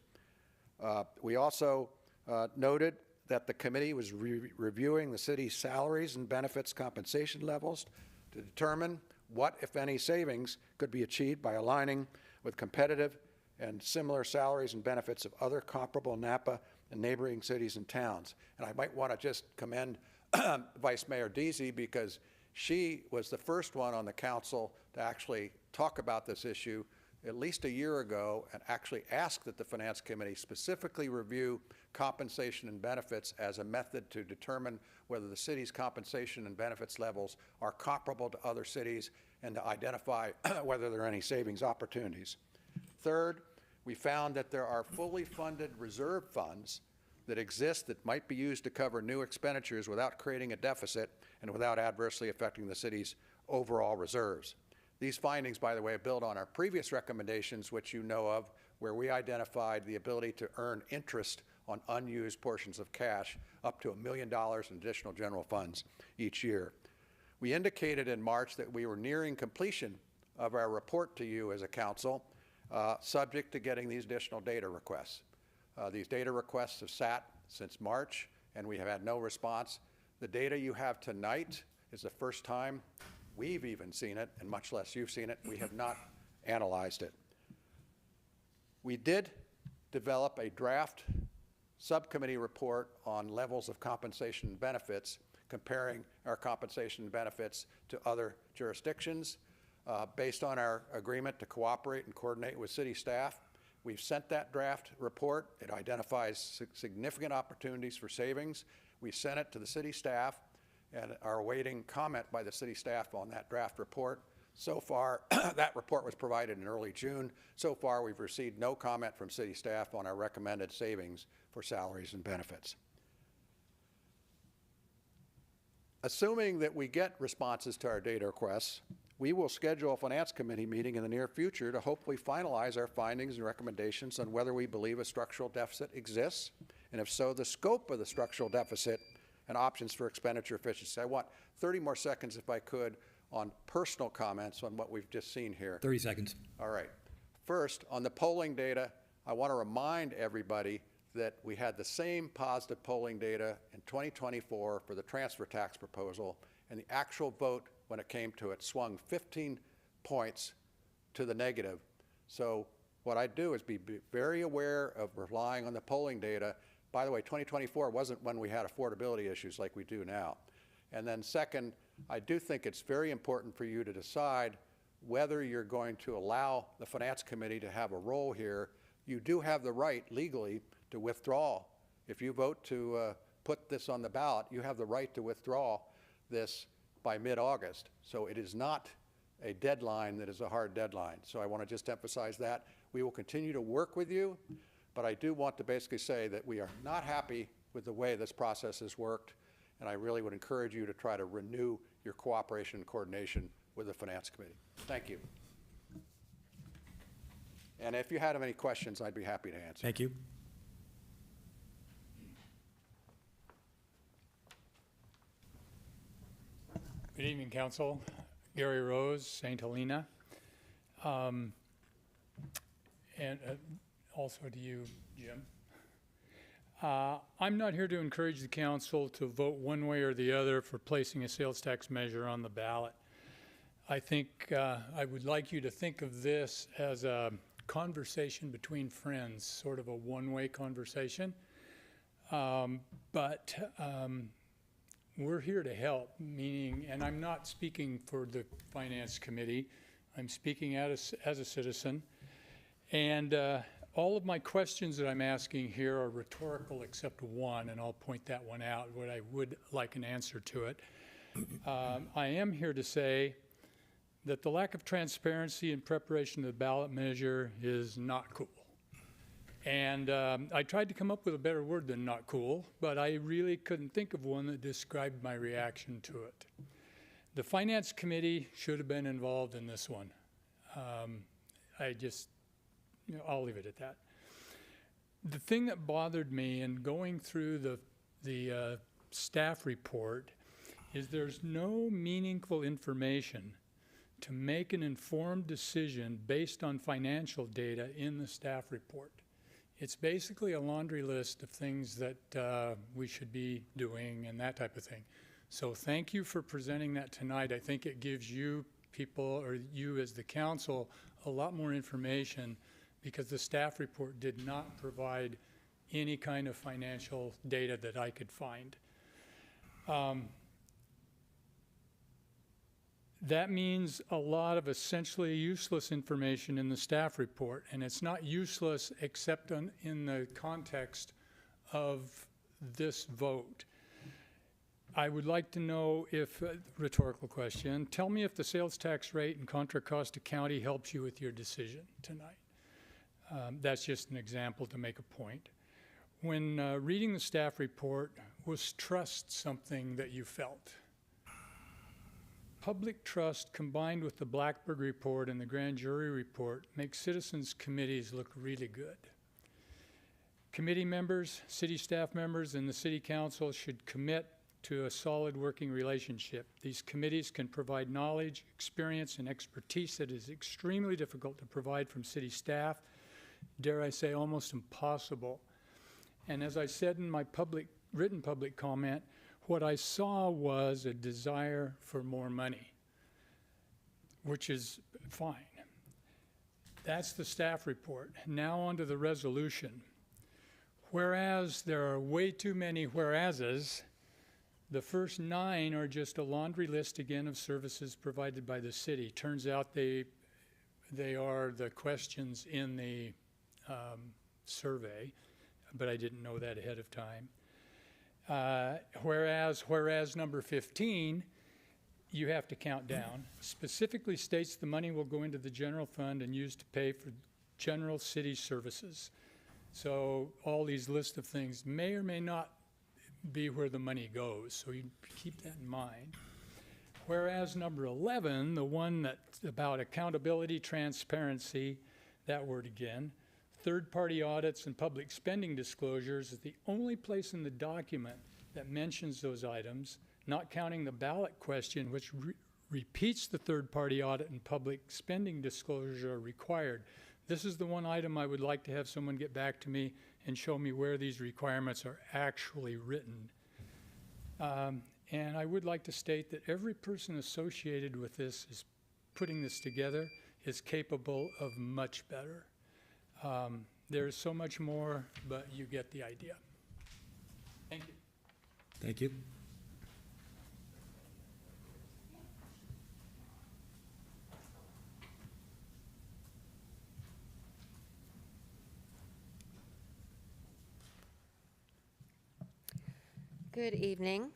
We also noted that the committee was reviewing the city's salaries and benefits compensation levels to determine what, if any, savings could be achieved by aligning with competitive and similar salaries and benefits of other comparable Napa and neighboring cities and towns. And I might want to just commend Vice Mayor Deasy, because she was the first one on the council to actually talk about this issue at least a year ago and actually ask that the Finance Committee specifically review compensation and benefits as a method to determine whether the city's compensation and benefits levels are comparable to other cities and to identify whether there are any savings opportunities. Third, we found that there are fully funded reserve funds that exist that might be used to cover new expenditures without creating a deficit and without adversely affecting the city's overall reserves. These findings, by the way, build on our previous recommendations, which you know of, where we identified the ability to earn interest on unused portions of cash up to $1 million in additional general funds each year. We indicated in March that we were nearing completion of our report to you as a council, subject to getting these additional data requests. These data requests have sat since March, and we have had no response. The data you have tonight is the first time we've even seen it, and much less you've seen it. We have not analyzed it. We did develop a draft subcommittee report on levels of compensation and benefits, comparing our compensation and benefits to other jurisdictions. Based on our agreement to cooperate and coordinate with city staff, We've sent that draft report. It identifies significant opportunities for savings. We sent it to the city staff and are awaiting comment by the city staff on that draft report. So far, that report was provided in early June. So far, we've received no comment from city staff on our recommended savings for salaries and benefits. Assuming that we get responses to our data requests, we will schedule a Finance Committee meeting in the near future to hopefully finalize our findings and recommendations on whether we believe a structural deficit exists, and if so, the scope of the structural deficit and options for expenditure efficiency. I want 30 more seconds, if I could, on personal comments on what we've just seen here. 30 seconds. All right. First, on the polling data, I want to remind everybody that we had the same positive polling data in 2024 for the transfer tax proposal, and the actual vote when it came to it swung 15 points to the negative. So what I do is be very aware of relying on the polling data. By the way, 2024 wasn't when we had affordability issues like we do now. And then second, I do think it's very important for you to decide whether you're going to allow the Finance Committee to have a role here. You do have the right legally to withdraw. If you vote to put this on the ballot, you have the right to withdraw this by mid-August. So it is not a deadline that is a hard deadline. So I want to just emphasize that. We will continue to work with you, but I do want to basically say that we are not happy with the way this process has worked, and I really would encourage you to try to renew your cooperation and coordination with the Finance Committee. Thank you. And if you had any questions, I'd be happy to answer. Thank you. Good evening, Council. Gary Rose, St. Helena. And also to you, Jim. I'm not here to encourage the council to vote one way or the other for placing a sales tax measure on the ballot. I think I would like you to think of this as a conversation between friends, sort of a one-way conversation. We're here to help, meaning, and I'm not speaking for the Finance Committee, I'm speaking as a citizen. And all of my questions that I'm asking here are rhetorical except one, and I'll point that one out, what I would like an answer to it. I am here to say that the lack of transparency in preparation of the ballot measure is not cool. And I tried to come up with a better word than not cool, but I really couldn't think of one that described my reaction to it. The Finance Committee should have been involved in this one. I'll leave it at that. The thing that bothered me in going through the staff report is there's no meaningful information to make an informed decision based on financial data in the staff report. It's basically a laundry list of things that we should be doing and that type of thing. So thank you for presenting that tonight. I think it gives you people, or you as the council, a lot more information because the staff report did not provide any kind of financial data that I could find. That means a lot of essentially useless information in the staff report, and it's not useless except in the context of this vote. I would like to know if, rhetorical question, tell me if the sales tax rate in Contra Costa County helps you with your decision tonight. That's just an example to make a point. When reading the staff report, was trust something that you felt? Public trust combined with the Blackburn report and the grand jury report makes citizens committees look really good. Committee members, city staff members, and the city council should commit to a solid working relationship. These committees can provide knowledge, experience, and expertise that is extremely difficult to provide from city staff, dare I say almost impossible. And as I said in my written public comment, what I saw was a desire for more money, which is fine. That's the staff report. Now on to the resolution. Whereas there are way too many whereases, the first 9 are just a laundry list again of services provided by the city. Turns out they are the questions in the survey, but I didn't know that ahead of time. Whereas number 15, you have to count down, specifically states the money will go into the general fund and used to pay for general city services. So all these lists of things may or may not be where the money goes, so you keep that in mind. Whereas number 11, the one that's about accountability, transparency, that word again, third-party audits and public spending disclosures is the only place in the document that mentions those items, not counting the ballot question, which repeats the third-party audit and public spending disclosure are required. This is the one item I would like to have someone get back to me and show me where these requirements are actually written. And I would like to state that every person associated with this is putting this together is capable of much better. There's so much more, but you get the idea. Thank you. Thank you. Good evening,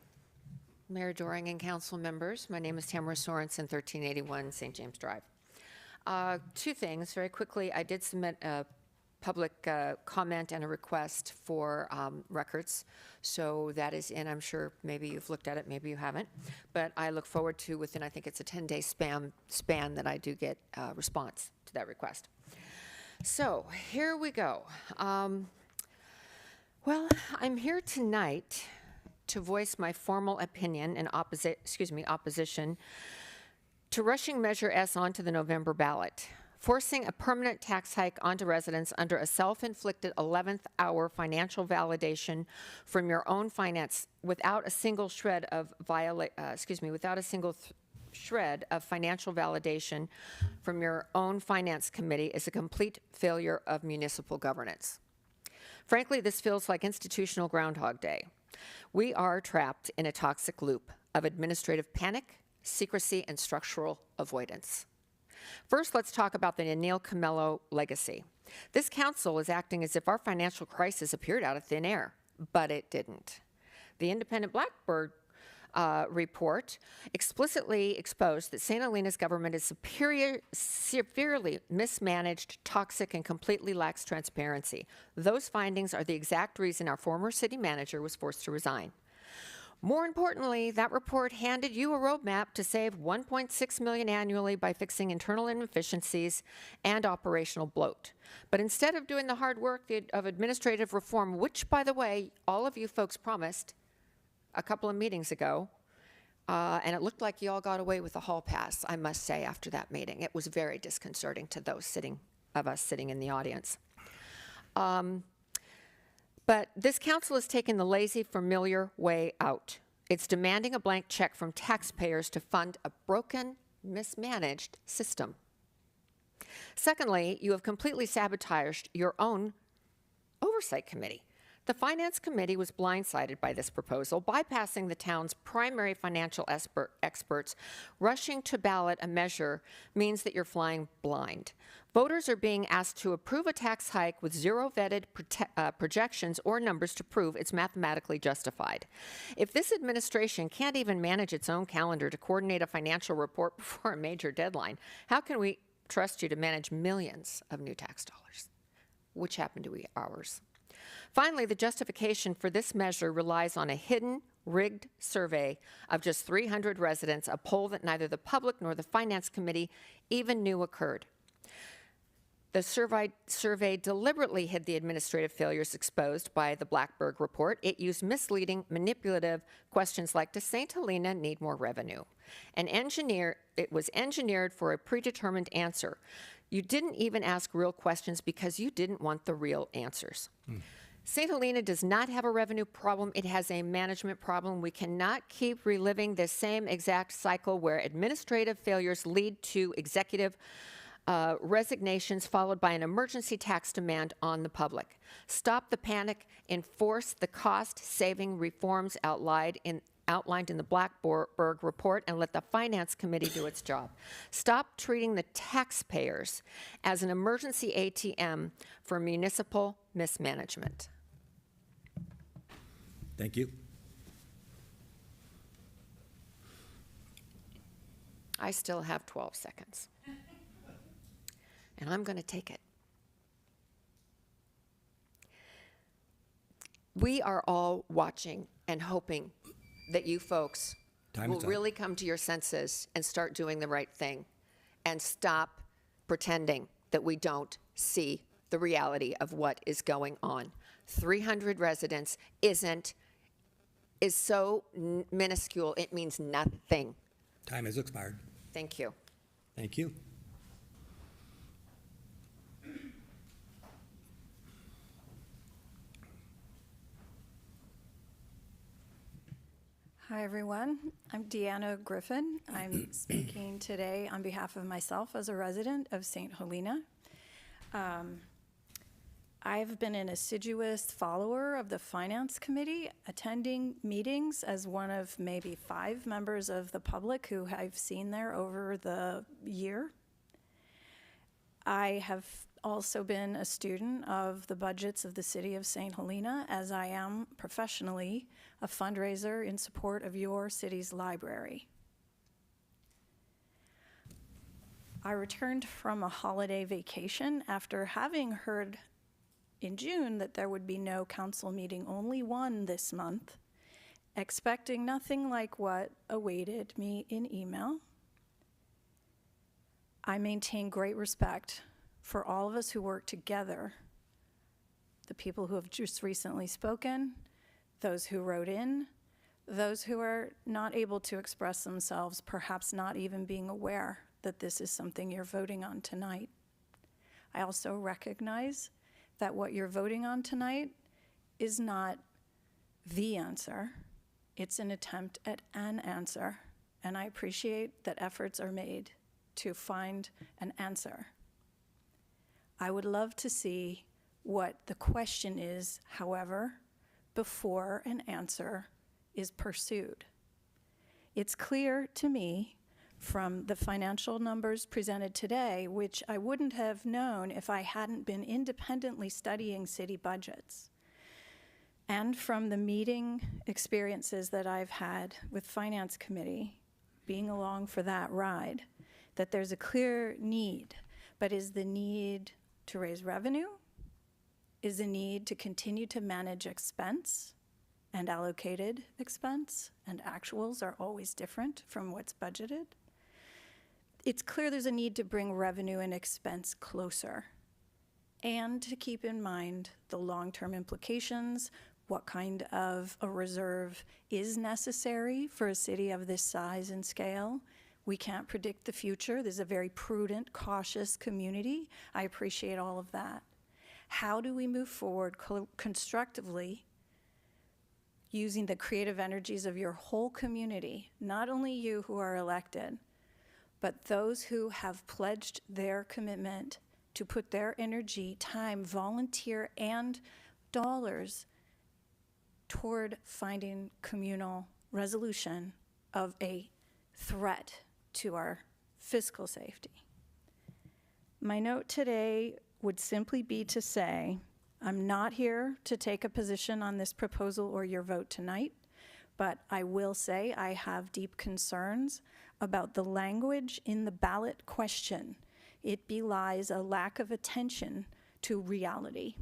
Mayor Doring and council members. My name is Tamara Sorensen, 1381 St. James Drive. Two things, very quickly. I did submit a public comment and a request for records. So that is in, I'm sure maybe you've looked at it, maybe you haven't. But I look forward to, within, I think it's a 10-day span that I do get a response to that request. So here we go. Well, I'm here tonight to voice my formal opinion and opposition to rushing Measure S onto the November ballot, forcing a permanent tax hike onto residents under a self-inflicted 11th hour financial validation from your own finance without a single shred of shred of financial validation from your own finance committee is a complete failure of municipal governance. Frankly, this feels like institutional Groundhog Day. We are trapped in a toxic loop of administrative panic, secrecy, and structural avoidance. First, let's talk about the Neil Comello legacy. This council is acting as if our financial crisis appeared out of thin air, but it didn't. The independent Blackbird report explicitly exposed that St. Helena's government is severely mismanaged, toxic, and completely lacks transparency. Those findings are the exact reason our former city manager was forced to resign. More importantly, that report handed you a roadmap to save $1.6 million annually by fixing internal inefficiencies and operational bloat. But instead of doing the hard work of administrative reform, which, by the way, all of you folks promised a couple of meetings ago, and it looked like you all got away with the hall pass, I must say, after that meeting. It was very disconcerting to those of us sitting in the audience. But this council has taken the lazy, familiar way out. It's demanding a blank check from taxpayers to fund a broken, mismanaged system. Secondly, you have completely sabotaged your own oversight committee. The Finance Committee was blindsided by this proposal, bypassing the town's primary financial experts. Rushing to ballot a measure means that you're flying blind. Voters are being asked to approve a tax hike with zero vetted projections or numbers to prove it's mathematically justified. If this administration can't even manage its own calendar to coordinate a financial report before a major deadline, how can we trust you to manage millions of new tax dollars? Which happen to be ours. Finally, the justification for this measure relies on a hidden, rigged survey of just 300 residents, a poll that neither the public nor the Finance Committee even knew occurred. The survey deliberately hid the administrative failures exposed by the Blackbird report. It used misleading, manipulative questions like, does St. Helena need more revenue? It was engineered for a predetermined answer. You didn't even ask real questions because you didn't want the real answers. St. Helena does not have a revenue problem. It has a management problem. We cannot keep reliving the same exact cycle where administrative failures lead to executive resignations followed by an emergency tax demand on the public. Stop the panic, enforce the cost-saving reforms outlined outlined in the Blackburg report and let the Finance Committee do its job. Stop treating the taxpayers as an emergency ATM for municipal mismanagement. Thank you. I still have 12 seconds. And I'm going to take it. We are all watching and hoping that you folks Time will is up. really come to your senses and start doing the right thing and stop pretending that we don't see the reality of what is going on. 300 residents is so minuscule, it means nothing. Time has expired. Thank you. Thank you. Hi, everyone. I'm Deanna Griffin. I'm speaking today on behalf of myself as a resident of St. Helena. I've been an assiduous follower of the Finance Committee, attending meetings as one of maybe 5 members of the public who I've seen there over the year. I have also been a student of the budgets of the city of St. Helena, as I am professionally a fundraiser in support of your city's library. I returned from a holiday vacation after having heard in June that there would be no council meeting, only one this month, expecting nothing like what awaited me in email. I maintain great respect for all of us who work together, the people who have just recently spoken, those who wrote in, those who are not able to express themselves, perhaps not even being aware that this is something you're voting on tonight. I also recognize that what you're voting on tonight is not the answer. It's an attempt at an answer, and I appreciate that efforts are made to find an answer. I would love to see what the question is, however, before an answer is pursued. It's clear to me from the financial numbers presented today, which I wouldn't have known if I hadn't been independently studying city budgets, and from the meeting experiences that I've had with Finance Committee, being along for that ride, that there's a clear need. But is the need to raise revenue? Is the need to continue to manage expense and allocated expense? And actuals are always different from what's budgeted. It's clear there's a need to bring revenue and expense closer and to keep in mind the long-term implications, what kind of a reserve is necessary for a city of this size and scale. We can't predict the future. There's a very prudent, cautious community. I appreciate all of that. How do we move forward constructively using the creative energies of your whole community, not only you who are elected, but those who have pledged their commitment to put their energy, time, volunteer, and dollars toward finding communal resolution of a threat to our fiscal safety. My note today would simply be to say, I'm not here to take a position on this proposal or your vote tonight, but I will say I have deep concerns about the language in the ballot question. It belies a lack of attention to reality.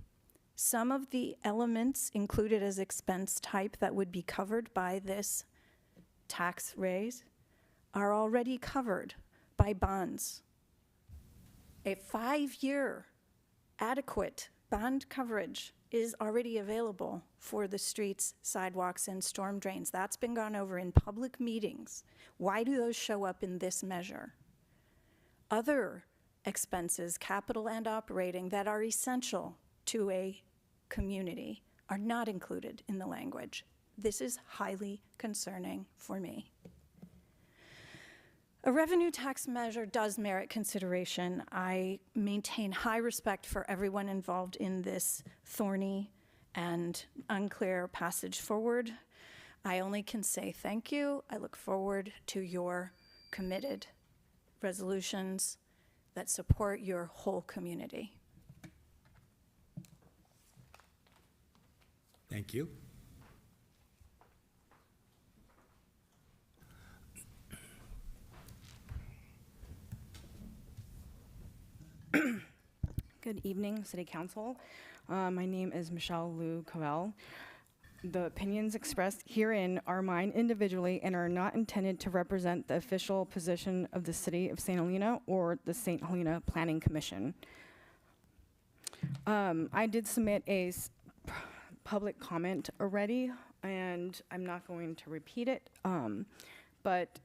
Some of the elements included as expense type that would be covered by this tax raise are already covered by bonds. A 5-year adequate bond coverage is already available for the streets, sidewalks, and storm drains. That's been gone over in public meetings. Why do those show up in this measure? Other expenses, capital and operating, that are essential to a community are not included in the language. This is highly concerning for me. A revenue tax measure does merit consideration. I maintain high respect for everyone involved in this thorny and unclear passage forward. I only can say thank you. I look forward to your committed resolutions that support your whole community. Thank you. Good evening, City Council. My name is Michelle Lou Covell. The opinions expressed herein are mine individually and are not intended to represent the official position of the City of St. Helena or the St. Helena Planning Commission. I did submit a public comment already, and I'm not going to repeat it, but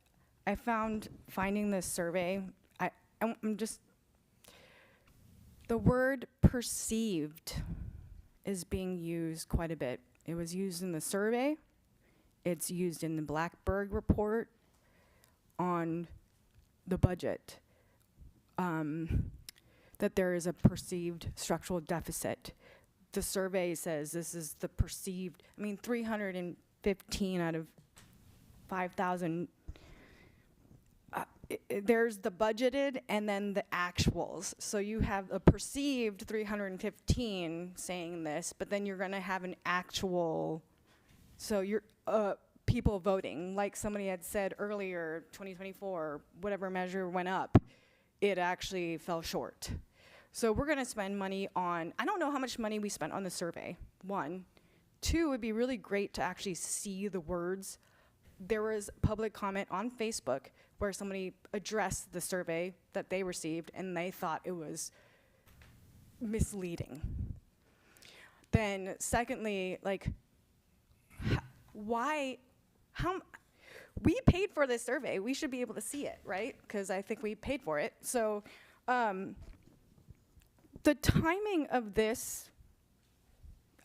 I found finding this survey, I'm just, the word perceived is being used quite a bit. It was used in the survey. It's used in the Blackburg report on the budget, that there is a perceived structural deficit. The survey says this is the perceived, 315 out of 5,000. There's the budgeted and then the actuals. So you have a perceived 315 saying this, but then you're gonna have an actual, so you're people voting. Like somebody had said earlier, 2024, whatever measure went up, it actually fell short. So we're gonna spend money on, I don't know how much money we spent on the survey, 1. 2, it would be really great to actually see the words. There was public comment on Facebook where somebody addressed the survey that they received and they thought it was misleading. Then secondly, like, we paid for this survey. We should be able to see it, right? Because I think we paid for it. So the timing of this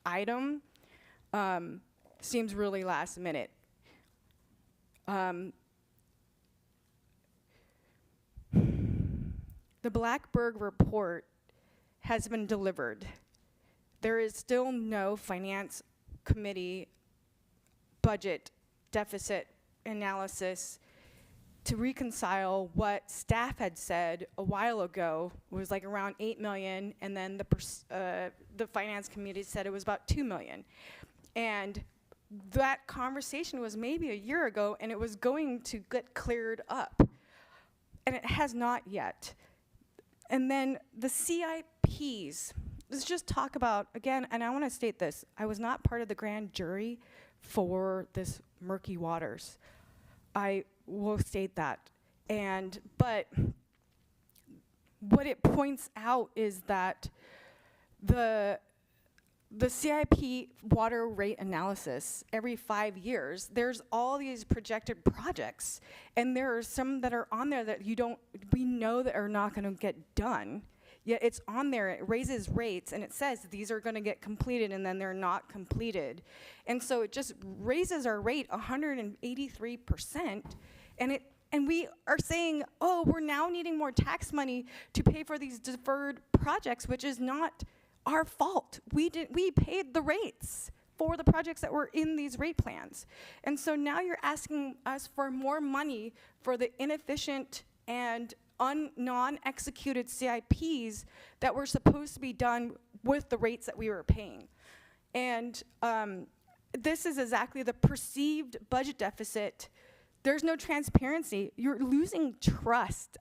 item seems really last minute. The Blackburg report has been delivered. There is still no finance committee budget deficit analysis to reconcile what staff had said a while ago was like around 8 million, and then the finance committee said it was about 2 million. And that conversation was maybe a year ago, and it was going to get cleared up. And it has not yet. And then the CIPs, let's just talk about, again, and I want to state this, I was not part of the grand jury for this murky waters. I will state that. But what it points out is that the CIP water rate analysis, every 5 years, there's all these projected projects, and there are some that are on there that we know that are not gonna get done, yet it's on there, it raises rates, and it says these are gonna get completed, and then they're not completed. And so it just raises our rate 183%, and we are saying, oh, we're now needing more tax money to pay for these deferred projects, which is not our fault. We paid the rates for the projects that were in these rate plans. And so now you're asking us for more money for the inefficient and non-executed CIPs that were supposed to be done with the rates that we were paying. And this is exactly the perceived budget deficit. There's no transparency. You're losing trust.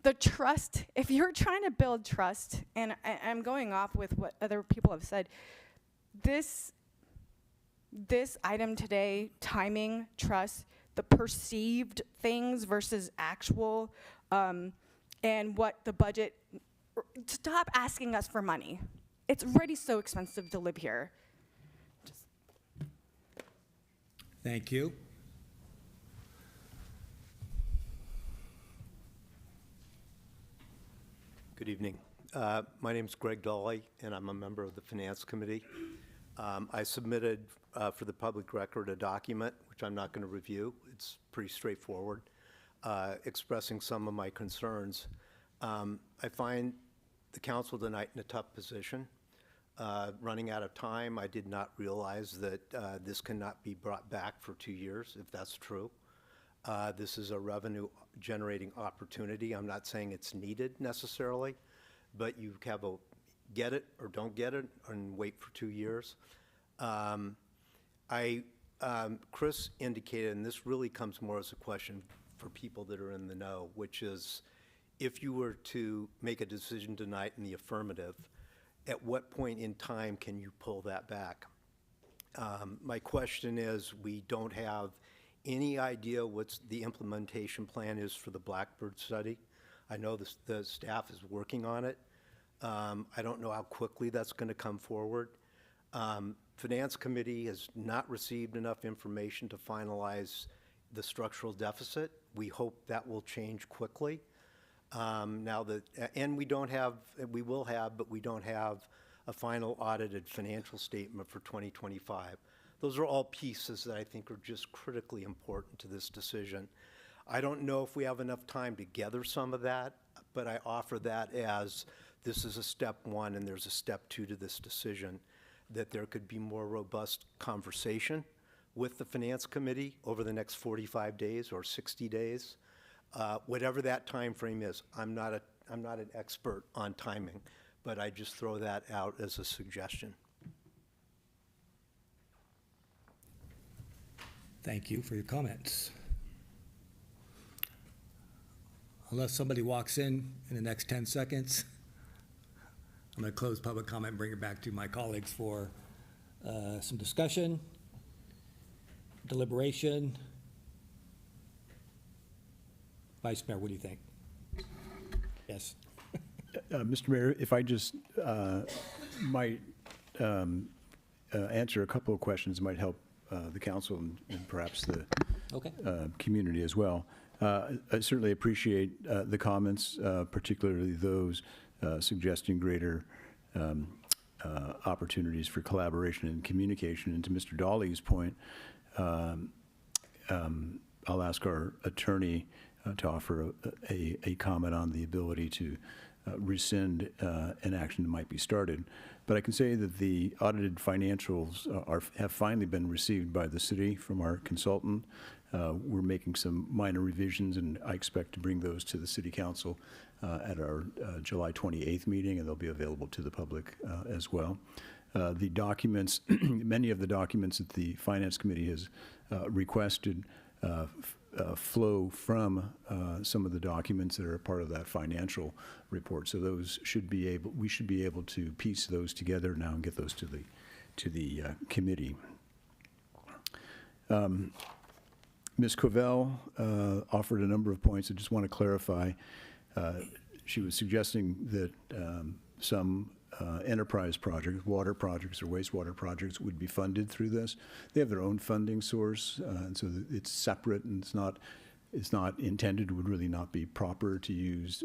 The trust, if you're trying to build trust, and I'm going off with what other people have said, this item today, timing, trust, the perceived things versus actual, and what the budget, stop asking us for money. It's already so expensive to live here. Thank you. Good evening. My name is Greg Dolly, and I'm a member of the Finance Committee. I submitted for the public record a document, which I'm not going to review. It's pretty straightforward, expressing some of my concerns. I find the council tonight in a tough position. running out of time. I did not realize that this cannot be brought back for 2 years, if that's true. This is a revenue-generating opportunity. I'm not saying it's needed necessarily, but you have a get it or don't get it and wait for 2 years. Chris indicated, and this really comes more as a question for people that are in the know, which is if you were to make a decision tonight in the affirmative, at what point in time can you pull that back? My question is, we don't have any idea what the implementation plan is for the Blackbird study. I know the staff is working on it. I don't know how quickly that's going to come forward. Finance Committee has not received enough information to finalize the structural deficit. We hope that will change quickly. And we don't have, we will have, but we don't have a final audited financial statement for 2025. Those are all pieces that I think are just critically important to this decision. I don't know if we have enough time to gather some of that, but I offer that as this is a step one and there's a step two to this decision, that there could be more robust conversation with the Finance Committee over the next 45 days or 60 days. Whatever that time frame is, I'm not an expert on timing, but I just throw that out as a suggestion. Thank you for your comments. Unless somebody walks in the next 10 seconds, I'm going to close public comment and bring it back to my colleagues for some discussion, deliberation. Vice Mayor, what do you think? Yes. Mr. Mayor, if I just might answer a couple of questions, might help the council and perhaps the community as well. I certainly appreciate the comments, particularly those suggesting greater opportunities for collaboration and communication. And to Mr. Dolly's point, I'll ask our attorney to offer a comment on the ability to rescind an action that might be started. But I can say that the audited financials have finally been received by the city from our consultant. We're making some minor revisions, and I expect to bring those to the City Council at our July 28th meeting, and they'll be available to the public as well. The documents, many of the documents that the Finance Committee has requested flow from some of the documents that are part of that financial report. So those we should be able to piece those together now and get those to the committee. Ms. Covell offered a number of points. I just want to clarify. She was suggesting that some enterprise projects, water projects or wastewater projects would be funded through this. They have their own funding source, and so it's separate, and it's not intended, would really not be proper to use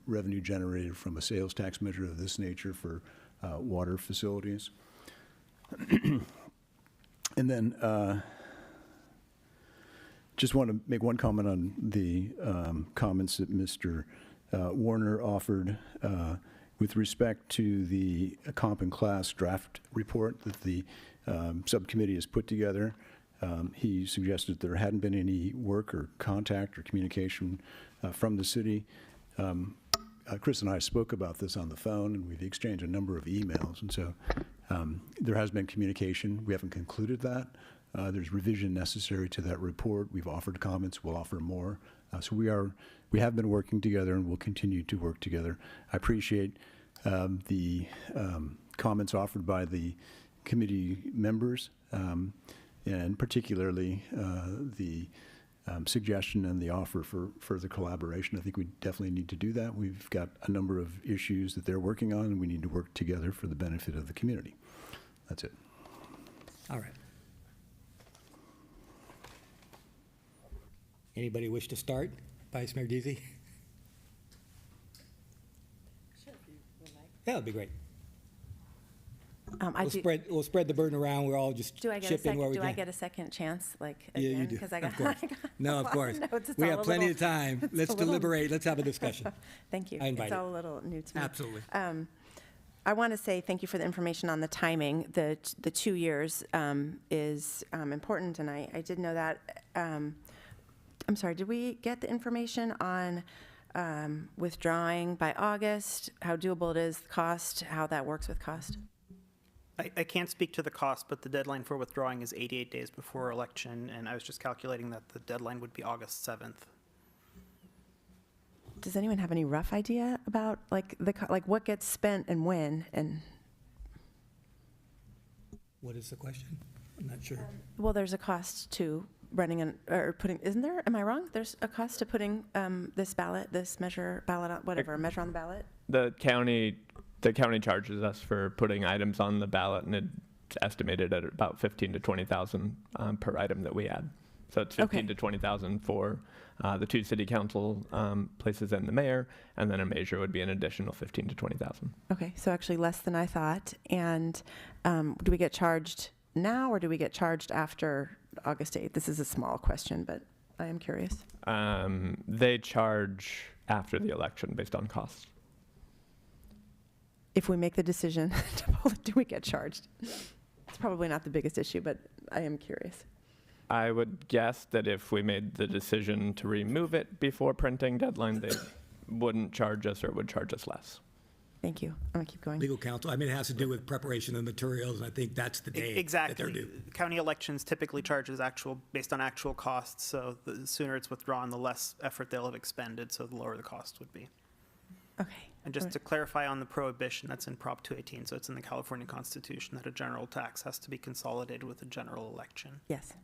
revenue generated from a sales tax measure of this nature for water facilities. And then just want to make one comment on the comments that Mr. Warner offered with respect to the comp and class draft report that the subcommittee has put together. He suggested there hadn't been any work or contact or communication from the city. Chris and I spoke about this on the phone, and we've exchanged a number of emails, and so there has been communication. We haven't concluded that. There's revision necessary to that report. We've offered comments. We'll offer more. So we have been working together, and we'll continue to work together. I appreciate the comments offered by the committee members, and particularly the suggestion and the offer for further collaboration. I think we definitely need to do that. We've got a number of issues that they're working on, and we need to work together for the benefit of the community. That's it. All right. Anybody wish to start? Vice Mayor Deasy? Sure, if you would like. Yeah, that'd be great. I We'll spread the burden around. We're all just do I get a chip in where second? we Do can. I get a second chance? Like Yeah, again? you do. Because I got, Of course. I got No, a of lot course. notes. It's We all have a plenty little- of time. it's Let's a little- deliberate. Let's have a discussion. Thank you. I invite It's it. all a little new to me. Absolutely. I want to say thank you for the information on the timing. The 2 years is important, and I did know that. I'm sorry, did we get the information on withdrawing by August, how doable it is, cost, how that works with cost? I can't speak to the cost, but the deadline for withdrawing is 88 days before election, and I was just calculating that the deadline would be August 7th. Does anyone have any rough idea about like what gets spent and when? And What is the question? I'm not sure. well, there's a cost to running or putting. Isn't there? Am I wrong? There's a cost to putting this measure on the ballot. The county charges us for putting items on the ballot, and it's estimated at about 15 to 20,000 per item that we add. So it's 15 to 20,000 for the 2 city council places and the mayor, and then a measure would be an additional 15 to 20,000. Okay, so actually less than I thought. And do we get charged now, or do we get charged after August 8th? This is a small question, but I am curious. They charge after the election based on cost. If we make the decision to pull it, do we get charged? It's probably not the biggest issue, but I am curious. I would guess that if we made the decision to remove it before printing deadline, they wouldn't charge us or would charge us less. Thank you. I'm going to keep going. Legal counsel, I mean, it has to do with preparation of materials, and I think that's the day that they're due. County elections typically charges based on actual costs, so the sooner it's withdrawn, the less effort they'll have expended, so the lower the cost would be. Okay. And just to clarify on the prohibition, that's in Prop 218, so it's in the California Constitution that a general tax has to be consolidated with a general election. Yes.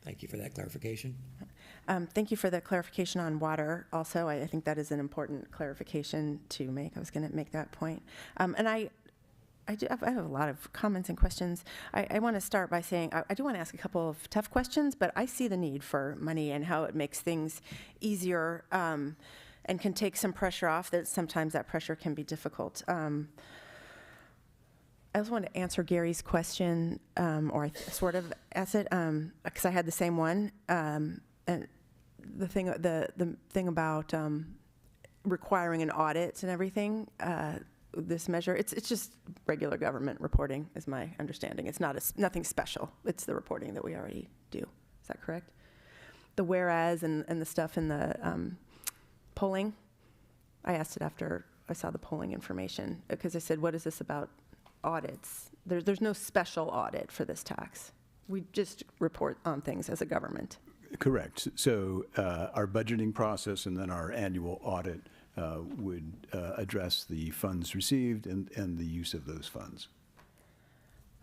Thank you for that clarification. Thank you for the clarification on water also. I think that is an important clarification to make. I was going to make that point. And I have a lot of comments and questions. I want to start by saying I do want to ask a couple of tough questions, but I see the need for money and how it makes things easier and can take some pressure off. That sometimes that pressure can be difficult. I also want to answer Gary's question, or sort of ask it, because I had the same one. And the thing about requiring an audit and everything, this measure, it's just regular government reporting, is my understanding. It's nothing special. It's the reporting that we already do. Is that correct? The whereas and the stuff in the polling, I asked it after I saw the polling information, because I said, what is this about audits? There's no special audit for this tax. We just report on things as a government. Correct. So our budgeting process and then our annual audit would address the funds received and the use of those funds.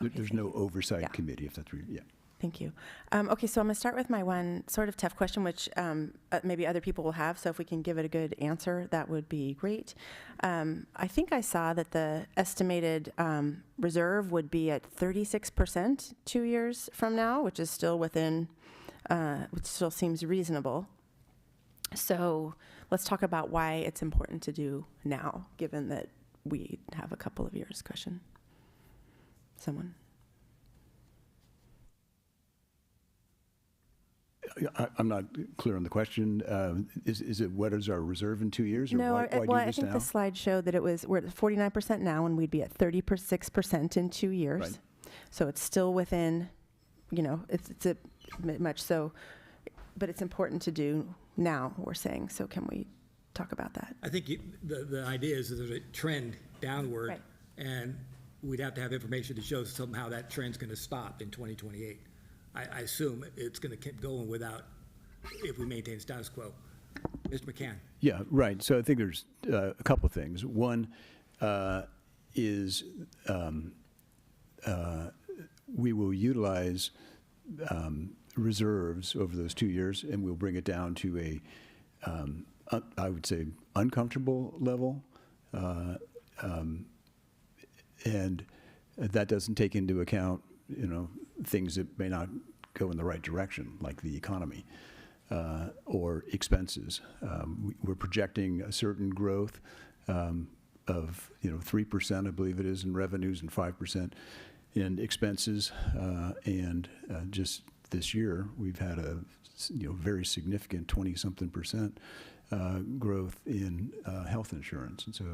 Okay, There's no oversight committee, if that's yeah. Thank you. Okay, so I'm going to start with my one sort of tough question, which maybe other people will have. So if we can give it a good answer, that would be great. I think I saw that the estimated reserve would be at 36% 2 years from now, which is still within, which still seems reasonable. So let's talk about why it's important to do now, given that we have a couple of years. Question? Someone? I'm not clear on the question. Is it what is our reserve in 2 years? Or No, why do I this think now? the slide showed that we're at 49% now, and we'd be at 36% in 2 years. Right. So it's still within, it's a much so, but it's important to do now, we're saying. So can we talk about that? I think the idea is that there's a trend downward, Right. and we'd have to have information to show somehow that trend's going to stop in 2028. I assume it's going to keep going if we maintain status quo. Mr. McCann. Yeah, right. So I think there's a couple of things. One is we will utilize reserves over those 2 years, and we'll bring it down to a, I would say, uncomfortable level. And that doesn't take into account, things that may not go in the right direction, like the economy or expenses. We're projecting a certain growth of 3%, I believe it is, in revenues and 5% in expenses. And just this year, we've had a very significant 20-something% growth in health insurance. And so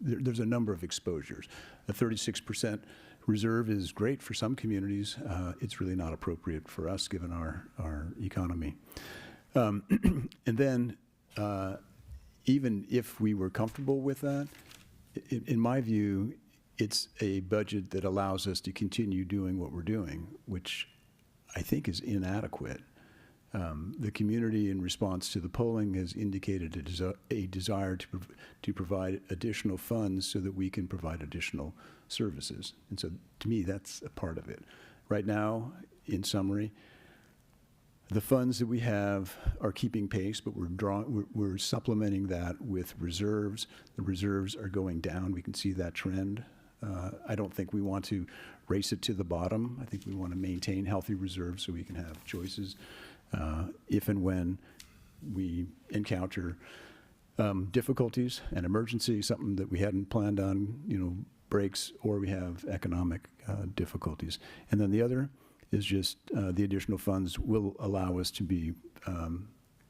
there's a number of exposures. A 36% reserve is great for some communities. It's really not appropriate for us, given our economy. And then, even if we were comfortable with that, in my view, it's a budget that allows us to continue doing what we're doing, which I think is inadequate. The community, in response to the polling, has indicated a desire to provide additional funds so that we can provide additional services. And so, to me, that's a part of it. Right now, in summary, the funds that we have are keeping pace, but we're supplementing that with reserves. The reserves are going down. We can see that trend. I don't think we want to race it to the bottom. I think we want to maintain healthy reserves so we can have choices if and when we encounter difficulties, an emergency, something that we hadn't planned on, breaks, or we have economic difficulties. And then the other is just the additional funds will allow us to be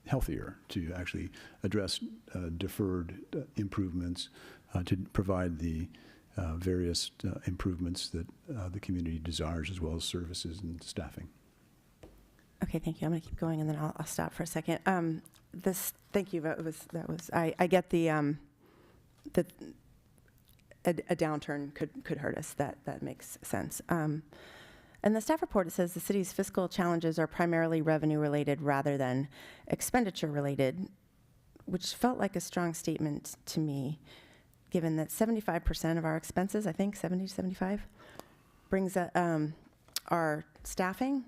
healthier, to actually address deferred improvements, to provide the various improvements that the community desires, as well as services and staffing. Okay, thank you. I'm going to keep going, and then I'll stop for a second. Thank you. I get that a downturn could hurt us. That makes sense. In the staff report, it says the city's fiscal challenges are primarily revenue-related rather than expenditure-related, which felt like a strong statement to me, given that 75% of our expenses, I think 70 to 75, brings our staffing.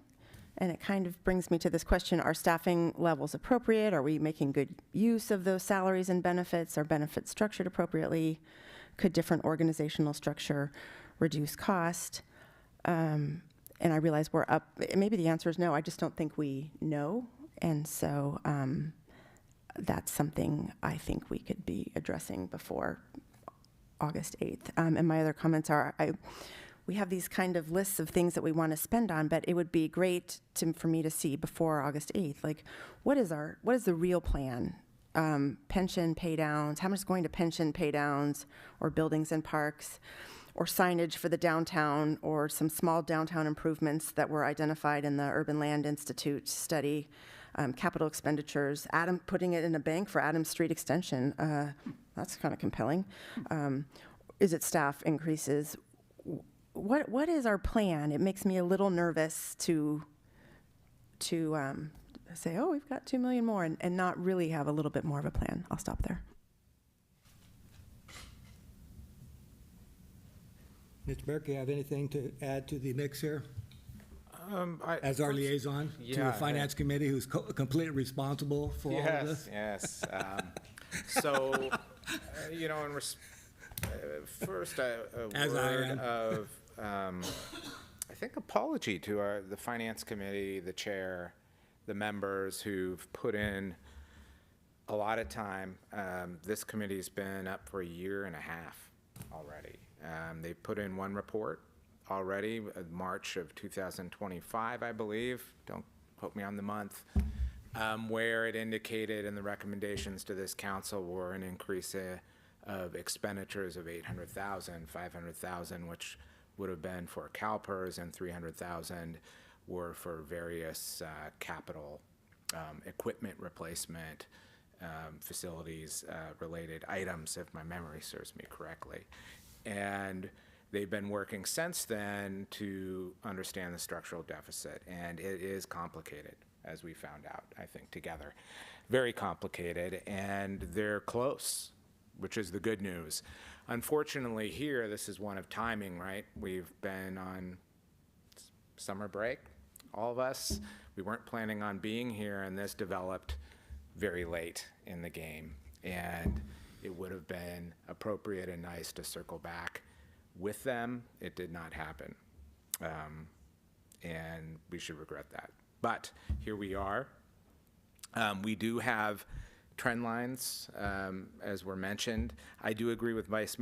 And it kind of brings me to this question: are staffing levels appropriate? Are we making good use of those salaries and benefits? Are benefits structured appropriately? Could different organizational structure reduce cost? And I realize we're up. Maybe the answer is no. I just don't think we know. And so that's something I think we could be addressing before August 8th. And my other comments are, we have these kind of lists of things that we want to spend on, but it would be great for me to see before August 8th, like, what is the real plan? Pension pay downs, how much is going to pension pay downs, or buildings and parks, or signage for the downtown, or some small downtown improvements that were identified in the Urban Land Institute study, capital expenditures, putting it in a bank for Adams Street Extension. That's kind of compelling. Is it staff increases? What is our plan? It makes me a little nervous to say, oh, we've got $2 million more, and not really have a little bit more of a plan. I'll stop there. Mr. Burke, you have anything to add to the mix here? As our liaison to the Finance Committee, who's completely responsible for all of this? Yes. So, first a word of, I think, apology to the Finance Committee, the chair, the members who've put in a lot of time. This committee's been up for a year and a half already. They put in one report already, March of 2025, I believe. Don't quote me on the month, where it indicated in the recommendations to this council were an increase of expenditures of $800,000, $500,000, which would have been for CalPERS, and $300,000 were for various capital equipment replacement, facilities related items, if my memory serves me correctly. And they've been working since then to understand the structural deficit, and it is complicated, as we found out, I think, together. Very complicated, and they're close, which is the good news. Unfortunately here, this is one of timing, right? We've been on summer break, all of us. We weren't planning on being here, and this developed very late in the game. And it would have been appropriate and nice to circle back with them. It did not happen. And we should regret that. But here we are. We do have trend lines, as were mentioned. I do agree with Vice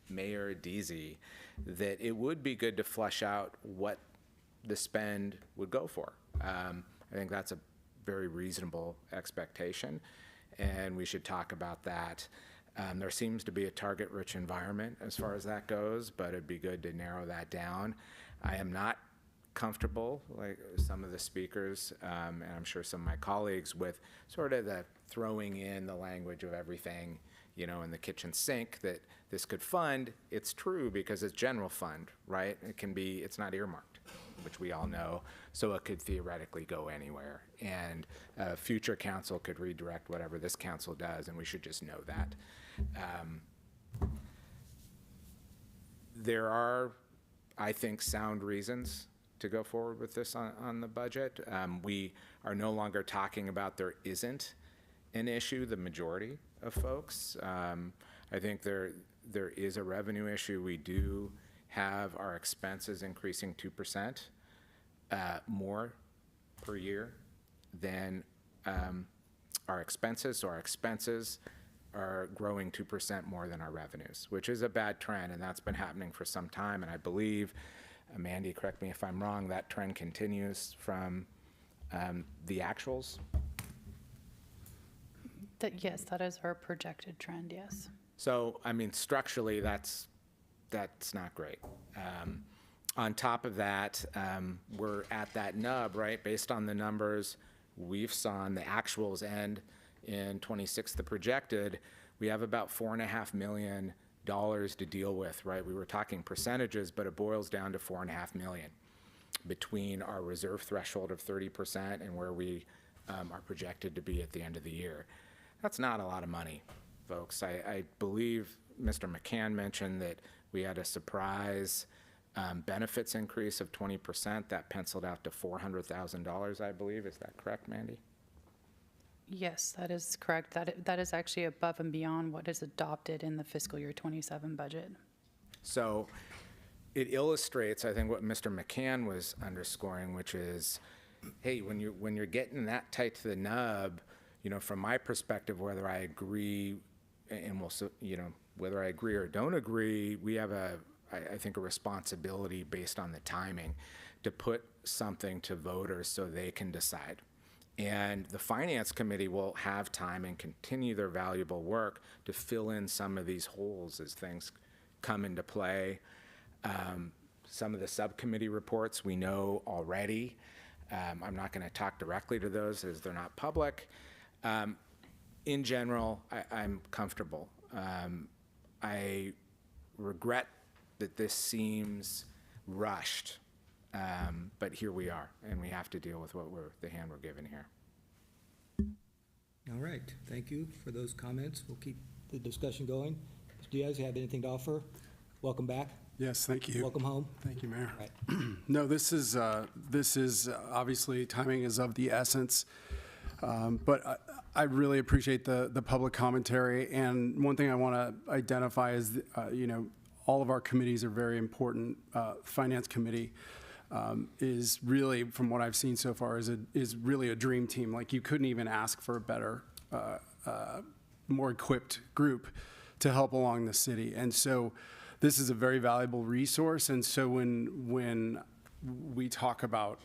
Mayor Deasy that it would be good to flesh out what the spend would go for. I think that's a very reasonable expectation, and we should talk about that. There seems to be a target-rich environment as far as that goes, but it'd be good to narrow that down. I am not comfortable, like some of the speakers, and I'm sure some of my colleagues, with sort of the throwing in the language of everything, you know, in the kitchen sink that this could fund. It's true because it's general fund, right? It can be, it's not earmarked, which we all know, so it could theoretically go anywhere. And future council could redirect whatever this council does, and we should just know that. There are, I think, sound reasons to go forward with this on the budget. We are no longer talking about there isn't an issue, the majority of folks. I think there is a revenue issue. We do have our expenses increasing 2% more per year than our expenses. So our expenses are growing 2% more than our revenues, which is a bad trend, and that's been happening for some time. And I believe, Mandy, correct me if I'm wrong, that trend continues from the actuals. Yes, that is our projected trend, yes. So, I mean, structurally, that's not great. On top of that, we're at that nub, right? Based on the numbers we've saw, the actuals end in 26, the projected, we have about $4.5 million to deal with, right? We were talking percentages, but it boils down to $4.5 million between our reserve threshold of 30% and where we are projected to be at the end of the year. That's not a lot of money, folks. I believe Mr. McCann mentioned that we had a surprise benefits increase of 20%. That penciled out to $400,000, I believe. Is that correct, Mandy? Yes, that is correct. That is actually above and beyond what is adopted in the fiscal year 27 budget. So it illustrates, I think, what Mr. McCann was underscoring, which is, hey, when you're getting that tight to the nub, you know, from my perspective, whether I agree, and whether I agree or don't agree, we have I think, a responsibility based on the timing to put something to voters so they can decide. And the Finance Committee will have time and continue their valuable work to fill in some of these holes as things come into play. Some of the subcommittee reports we know already. I'm not going to talk directly to those as they're not public. In general, I'm comfortable. I regret that this seems rushed, but here we are, and we have to deal with the hand we're given here. All right, thank you for those comments. We'll keep the discussion going. Mr. Diaz, you have anything to offer? Welcome back. Yes, thank you. Welcome home. Thank you, Mayor. All right. No, this is obviously, timing is of the essence. But I really appreciate the public commentary. And one thing I want to identify is, all of our committees are very important. Finance Committee is really, from what I've seen so far, is really a dream team. Like, you couldn't even ask for a better, more equipped group to help along the city. And so this is a very valuable resource. And so when we talk about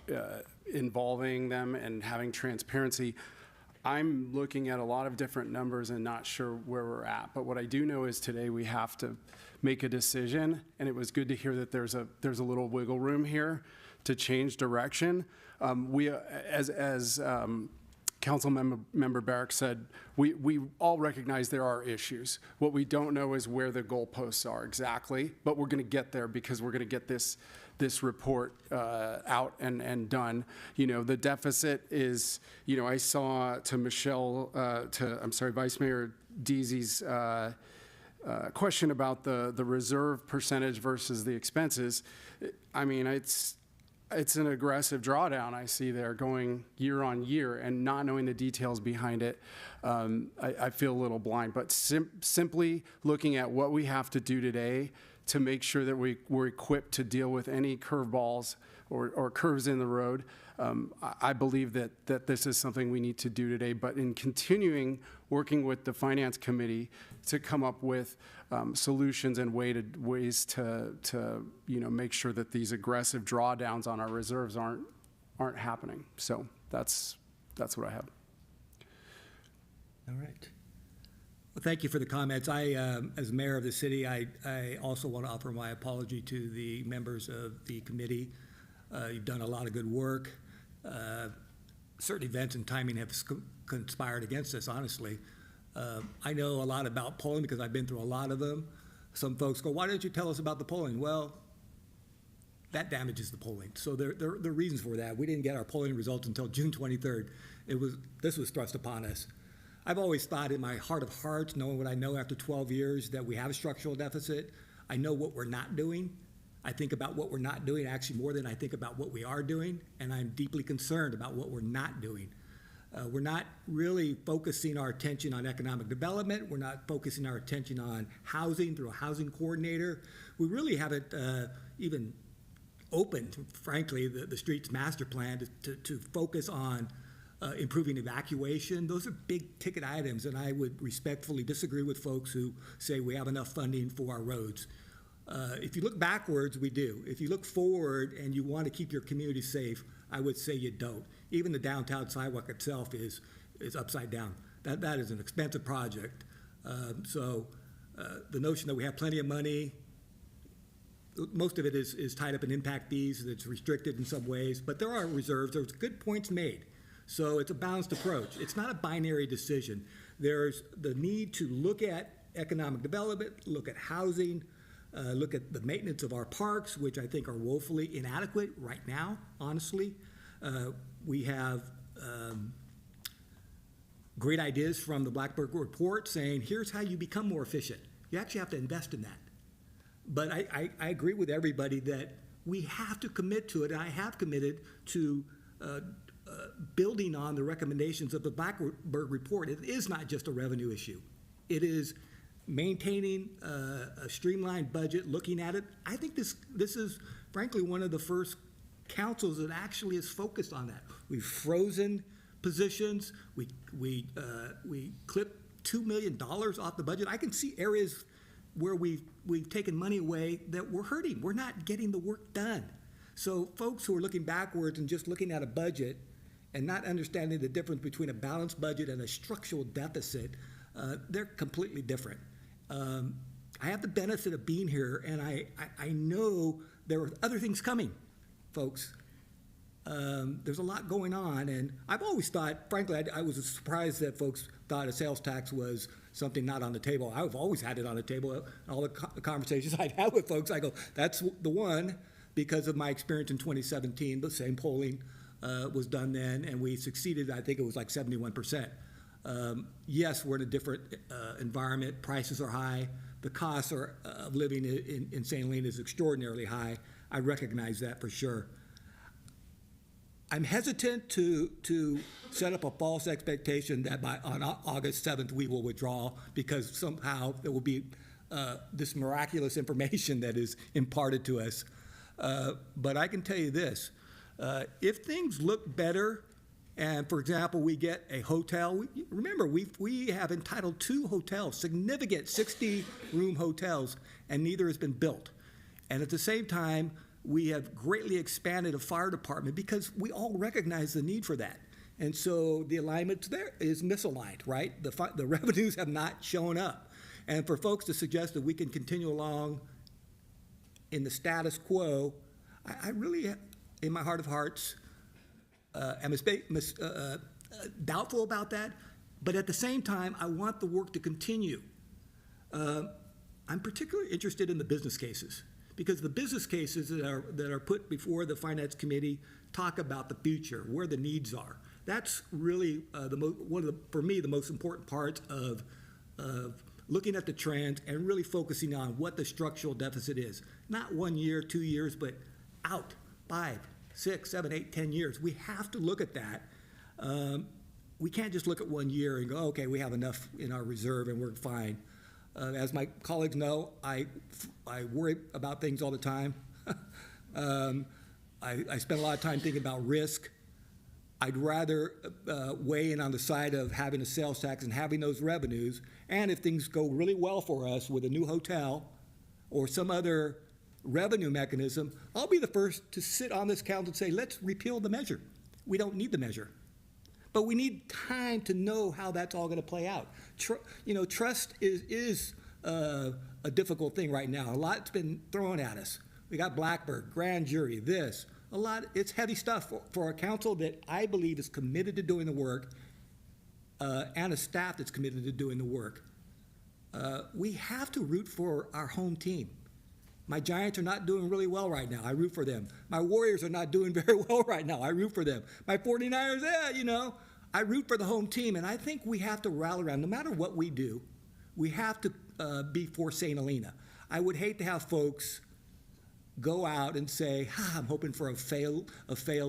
involving them and having transparency, I'm looking at a lot of different numbers and not sure where we're at. But what I do know is today we have to make a decision, and it was good to hear that there's a little wiggle room here to change direction. We, as Council Member Barrick said, we all recognize there are issues. What we don't know is where the goalposts are exactly, but we're going to get there because we're going to get this report out and done. The deficit is, I saw to Vice Mayor Deasy's question about the reserve percentage versus the expenses. I mean, it's an aggressive drawdown I see there going year on year, and not knowing the details behind it, I feel a little blind. But simply looking at what we have to do today to make sure that we're equipped to deal with any curveballs or curves in the road, I believe that this is something we need to do today. But in continuing working with the Finance Committee to come up with solutions and ways to make sure that these aggressive drawdowns on our reserves aren't happening. So that's what I have. All right. Well, thank you for the comments. As mayor of the city, I also want to offer my apology to the members of the committee. You've done a lot of good work. Certain events and timing have conspired against us, honestly. I know a lot about polling because I've been through a lot of them. Some folks go, why didn't you tell us about the polling? Well, that damages the polling. So there are reasons for that. We didn't get our polling results until June 23rd. This was thrust upon us. I've always thought in my heart of hearts, knowing what I know after 12 years, that we have a structural deficit. I know what we're not doing. I think about what we're not doing actually more than I think about what we are doing, and I'm deeply concerned about what we're not doing. We're not really focusing our attention on economic development. We're not focusing our attention on housing through a housing coordinator. We really haven't even opened, frankly, the streets master plan to focus on improving evacuation. Those are big ticket items, and I would respectfully disagree with folks who say we have enough funding for our roads. If you look backwards, we do. If you look forward and you want to keep your community safe, I would say you don't. Even the downtown sidewalk itself is upside down. That is an expensive project. So the notion that we have plenty of money, most of it is tied up in impact fees. It's restricted in some ways, but there are reserves. There's good points made. So it's a balanced approach. It's not a binary decision. There's the need to look at economic development, look at housing, look at the maintenance of our parks, which I think are woefully inadequate right now, honestly. We have great ideas from the Blackburn report saying, here's how you become more efficient. You actually have to invest in that. But I agree with everybody that we have to commit to it, and I have committed to building on the recommendations of the Blackburn report. It is not just a revenue issue. It is maintaining a streamlined budget, looking at it. I think this is, frankly, one of the first councils that actually is focused on that. We've frozen positions. We clipped $2 million off the budget. I can see areas where we've taken money away that we're hurting. We're not getting the work done. So folks who are looking backwards and just looking at a budget and not understanding the difference between a balanced budget and a structural deficit, they're completely different. I have the benefit of being here, and I know there are other things coming, folks. There's a lot going on, and I've always thought, frankly, I was surprised that folks thought a sales tax was something not on the table. I've always had it on the table. All the conversations I've had with folks, I go, that's the one, because of my experience in 2017. The same polling was done then, and we succeeded. I think it was like 71%. Yes, we're in a different environment. Prices are high. The costs of living in St. Helena is extraordinarily high. I recognize that for sure. I'm hesitant to set up a false expectation that on August 7th we will withdraw, because somehow there will be this miraculous information that is imparted to us. But I can tell you this, if things look better, and for example, we get a hotel, remember, we have entitled 2 hotels, significant 60-room hotels, and neither has been built. And at the same time, we have greatly expanded a fire department because we all recognize the need for that. And so the alignment there is misaligned, right? The revenues have not shown up. And for folks to suggest that we can continue along in the status quo, I really, in my heart of hearts, am doubtful about that. But at the same time, I want the work to continue. I'm particularly interested in the business cases, because the business cases that are put before the Finance Committee talk about the future, where the needs are. That's really for me, the most important part of looking at the trends and really focusing on what the structural deficit is. Not 1 year, 2 years, but out 5, 6, 7, 8, 10 years. We have to look at that. We can't just look at 1 year and go, okay, we have enough in our reserve and we're fine. As my colleagues know, I worry about things all the time. I spend a lot of time thinking about risk. I'd rather weigh in on the side of having a sales tax and having those revenues. And if things go really well for us with a new hotel or some other revenue mechanism, I'll be the first to sit on this council and say, let's repeal the measure. We don't need the measure. but we need time to know how that's all going to play out. Trust is a difficult thing right now. A lot's been thrown at us. We got Blackburn, grand jury, this. A lot, it's heavy stuff for a council that I believe is committed to doing the work, and a staff that's committed to doing the work. We have to root for our home team. My Giants are not doing really well right now. I root for them. My Warriors are not doing very well right now. I root for them. My 49ers, I root for the home team. And I think we have to rally around, no matter what we do, we have to be for St. Helena. I would hate to have folks go out and say, I'm hoping for a failed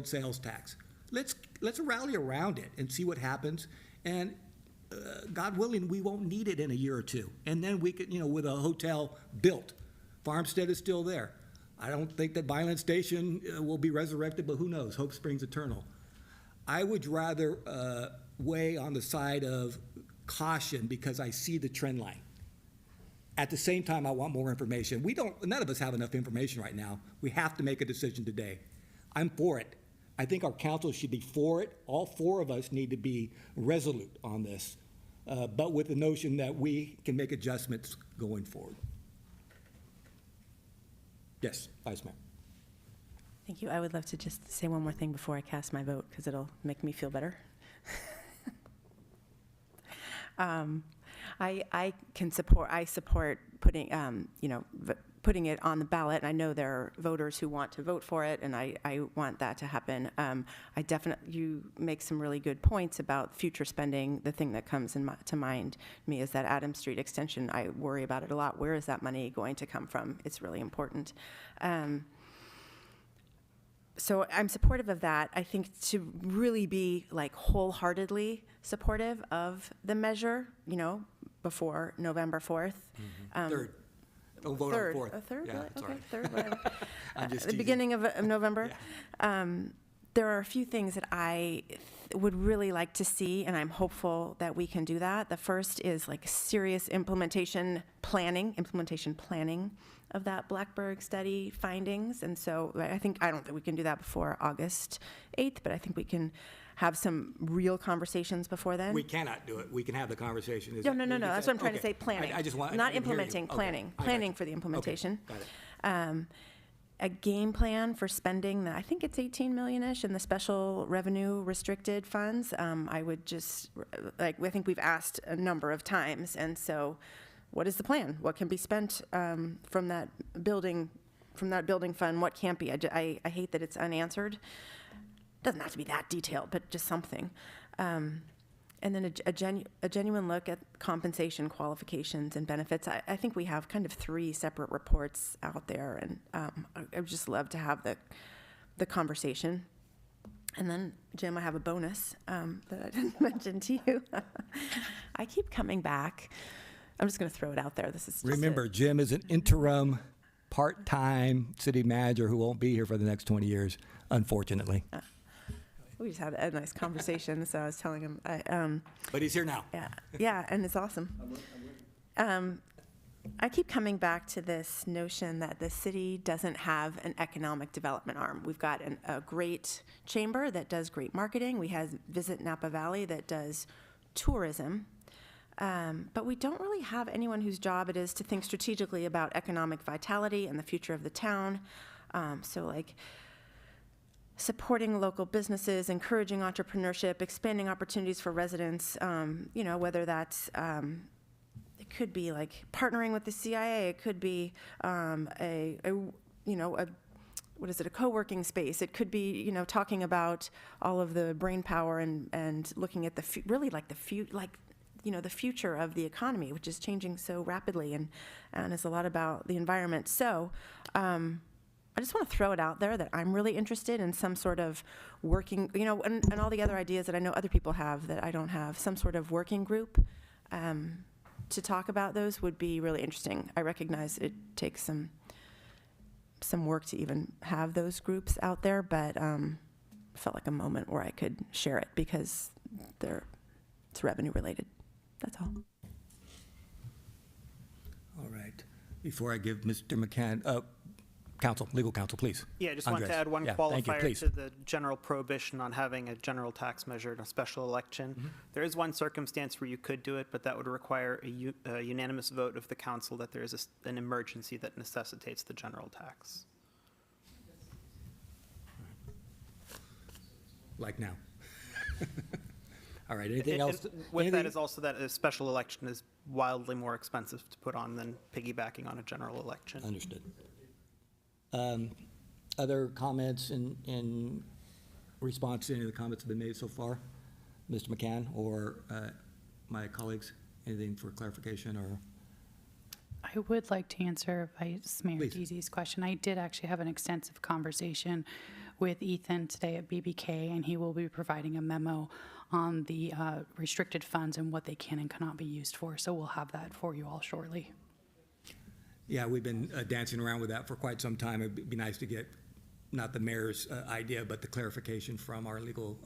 sales tax. Let's rally around it and see what happens. And God willing, we won't need it in a year or two. And then we could, with a hotel built, Farmstead is still there. I don't think that Violent Station will be resurrected, but who knows? Hope springs eternal. I would rather weigh on the side of caution because I see the trend line. At the same time, I want more information. None of us have enough information right now. We have to make a decision today. I'm for it. I think our council should be for it. All four of us need to be resolute on this, but with the notion that we can make adjustments going forward. Yes, Vice Mayor. Thank you. I would love to just say one more thing before I cast my vote, because it'll make me feel better. I support putting, putting it on the ballot. And I know there are voters who want to vote for it, and I want that to happen. You make some really good points about future spending. The thing that comes to mind to me is that Adams Street extension. I worry about it a lot. Where is that money going to come from? It's really important. So I'm supportive of that. I think to really be wholeheartedly supportive of the measure, before November 4th. Third. Don't vote Third. on 4th. Third? Yeah, Okay, sorry. third, whatever. I'm just The teasing. beginning of November. Yeah. There are a few things that I would really like to see, and I'm hopeful that we can do that. The first is serious implementation planning of that Blackburn study findings. And so I don't think we can do that before August 8th, but I think we can have some real conversations before then. We cannot do it. We can have the conversation. No. That's what I'm trying to say, planning. I just want. Not I didn't hear you. implementing, Okay. planning. I got Planning you. for the implementation. Okay. Got it. A game plan for spending, I think it's 18 million-ish in the special revenue restricted funds. I would just, I think we've asked a number of times, and so what is the plan? What can be spent from that building fund? What can't be? I hate that it's unanswered. Doesn't have to be that detailed, but just something. And then a genuine look at compensation, qualifications, and benefits. I think we have kind of 3 separate reports out there, and I would just love to have the conversation. And then, Jim, I have a bonus that I didn't mention to you. I keep coming back. I'm just going to throw it out there. This is just Remember, Jim is an interim, part-time city manager who won't be here for the next 20 years, unfortunately. We just had a nice conversation, so I was telling him. But he's here now. Yeah, and it's awesome. I keep coming back to this notion that the city doesn't have an economic development arm. We've got a great chamber that does great marketing. We have Visit Napa Valley that does tourism. But we don't really have anyone whose job it is to think strategically about economic vitality and the future of the town. Supporting local businesses, encouraging entrepreneurship, expanding opportunities for residents, whether that's, it could be partnering with the CIA, it could be a co-working space. It could be, talking about all of the brain power and looking at the future of the economy, which is changing so rapidly and is a lot about the environment. So, I just want to throw it out there that I'm really interested in some sort of working, and all the other ideas that I know other people have that I don't have, some sort of working group to talk about those would be really interesting. I recognize it takes some work to even have those groups out there, but it felt like a moment where I could share it because it's revenue related. That's all. All right. Before I give Mr. McCann, legal counsel, please. Yeah, I just want to Andres. add one Yeah, thank you, qualifier please. to the general prohibition on having a general tax measure in a special election. There is one circumstance where you could do it, but that would require a unanimous vote of the council that there is an emergency that necessitates the general tax. Like now. All right, anything And else? with that Anything- is also that a special election is wildly more expensive to put on than piggybacking on a general election. Understood. Other comments in response to any of the comments that have been made so far? Mr. McCann or my colleagues, anything for clarification or? I would like to answer Vice Mayor Please. Deasy's question. I did actually have an extensive conversation with Ethan today at BBK, and he will be providing a memo on the restricted funds and what they can and cannot be used for. So we'll have that for you all shortly. Yeah, we've been dancing around with that for quite some time. It'd be nice to get, not the mayor's idea, but the clarification from our legal,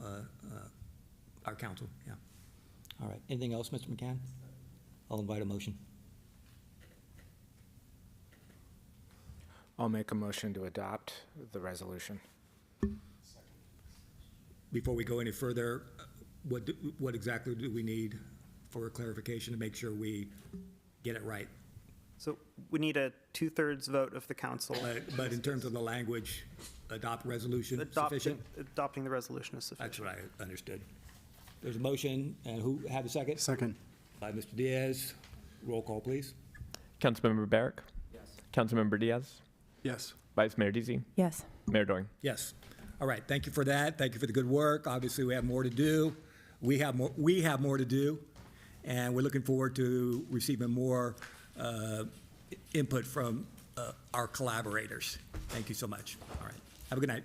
our counsel, yeah. All right, anything else, Mr. McCann? I'll invite a motion. I'll make a motion to adopt the resolution. Before we go any further, what exactly do we need for clarification to make sure we get it right? So we need a 2/3 vote of the council. But in terms of the language, adopt resolution sufficient? Adopting the resolution is sufficient. That's what I understood. There's a motion, and who had the second? Second. By Mr. Diaz. Roll call, please. Councilmember Barrick? Yes. Councilmember Diaz? Yes. Vice Mayor Deasy? Yes. Mayor Doring? Yes. All right, thank you for that. Thank you for the good work. Obviously, we have more to do. We have more to do, and we're looking forward to receiving more input from our collaborators. Thank you so much. All right, have a good night.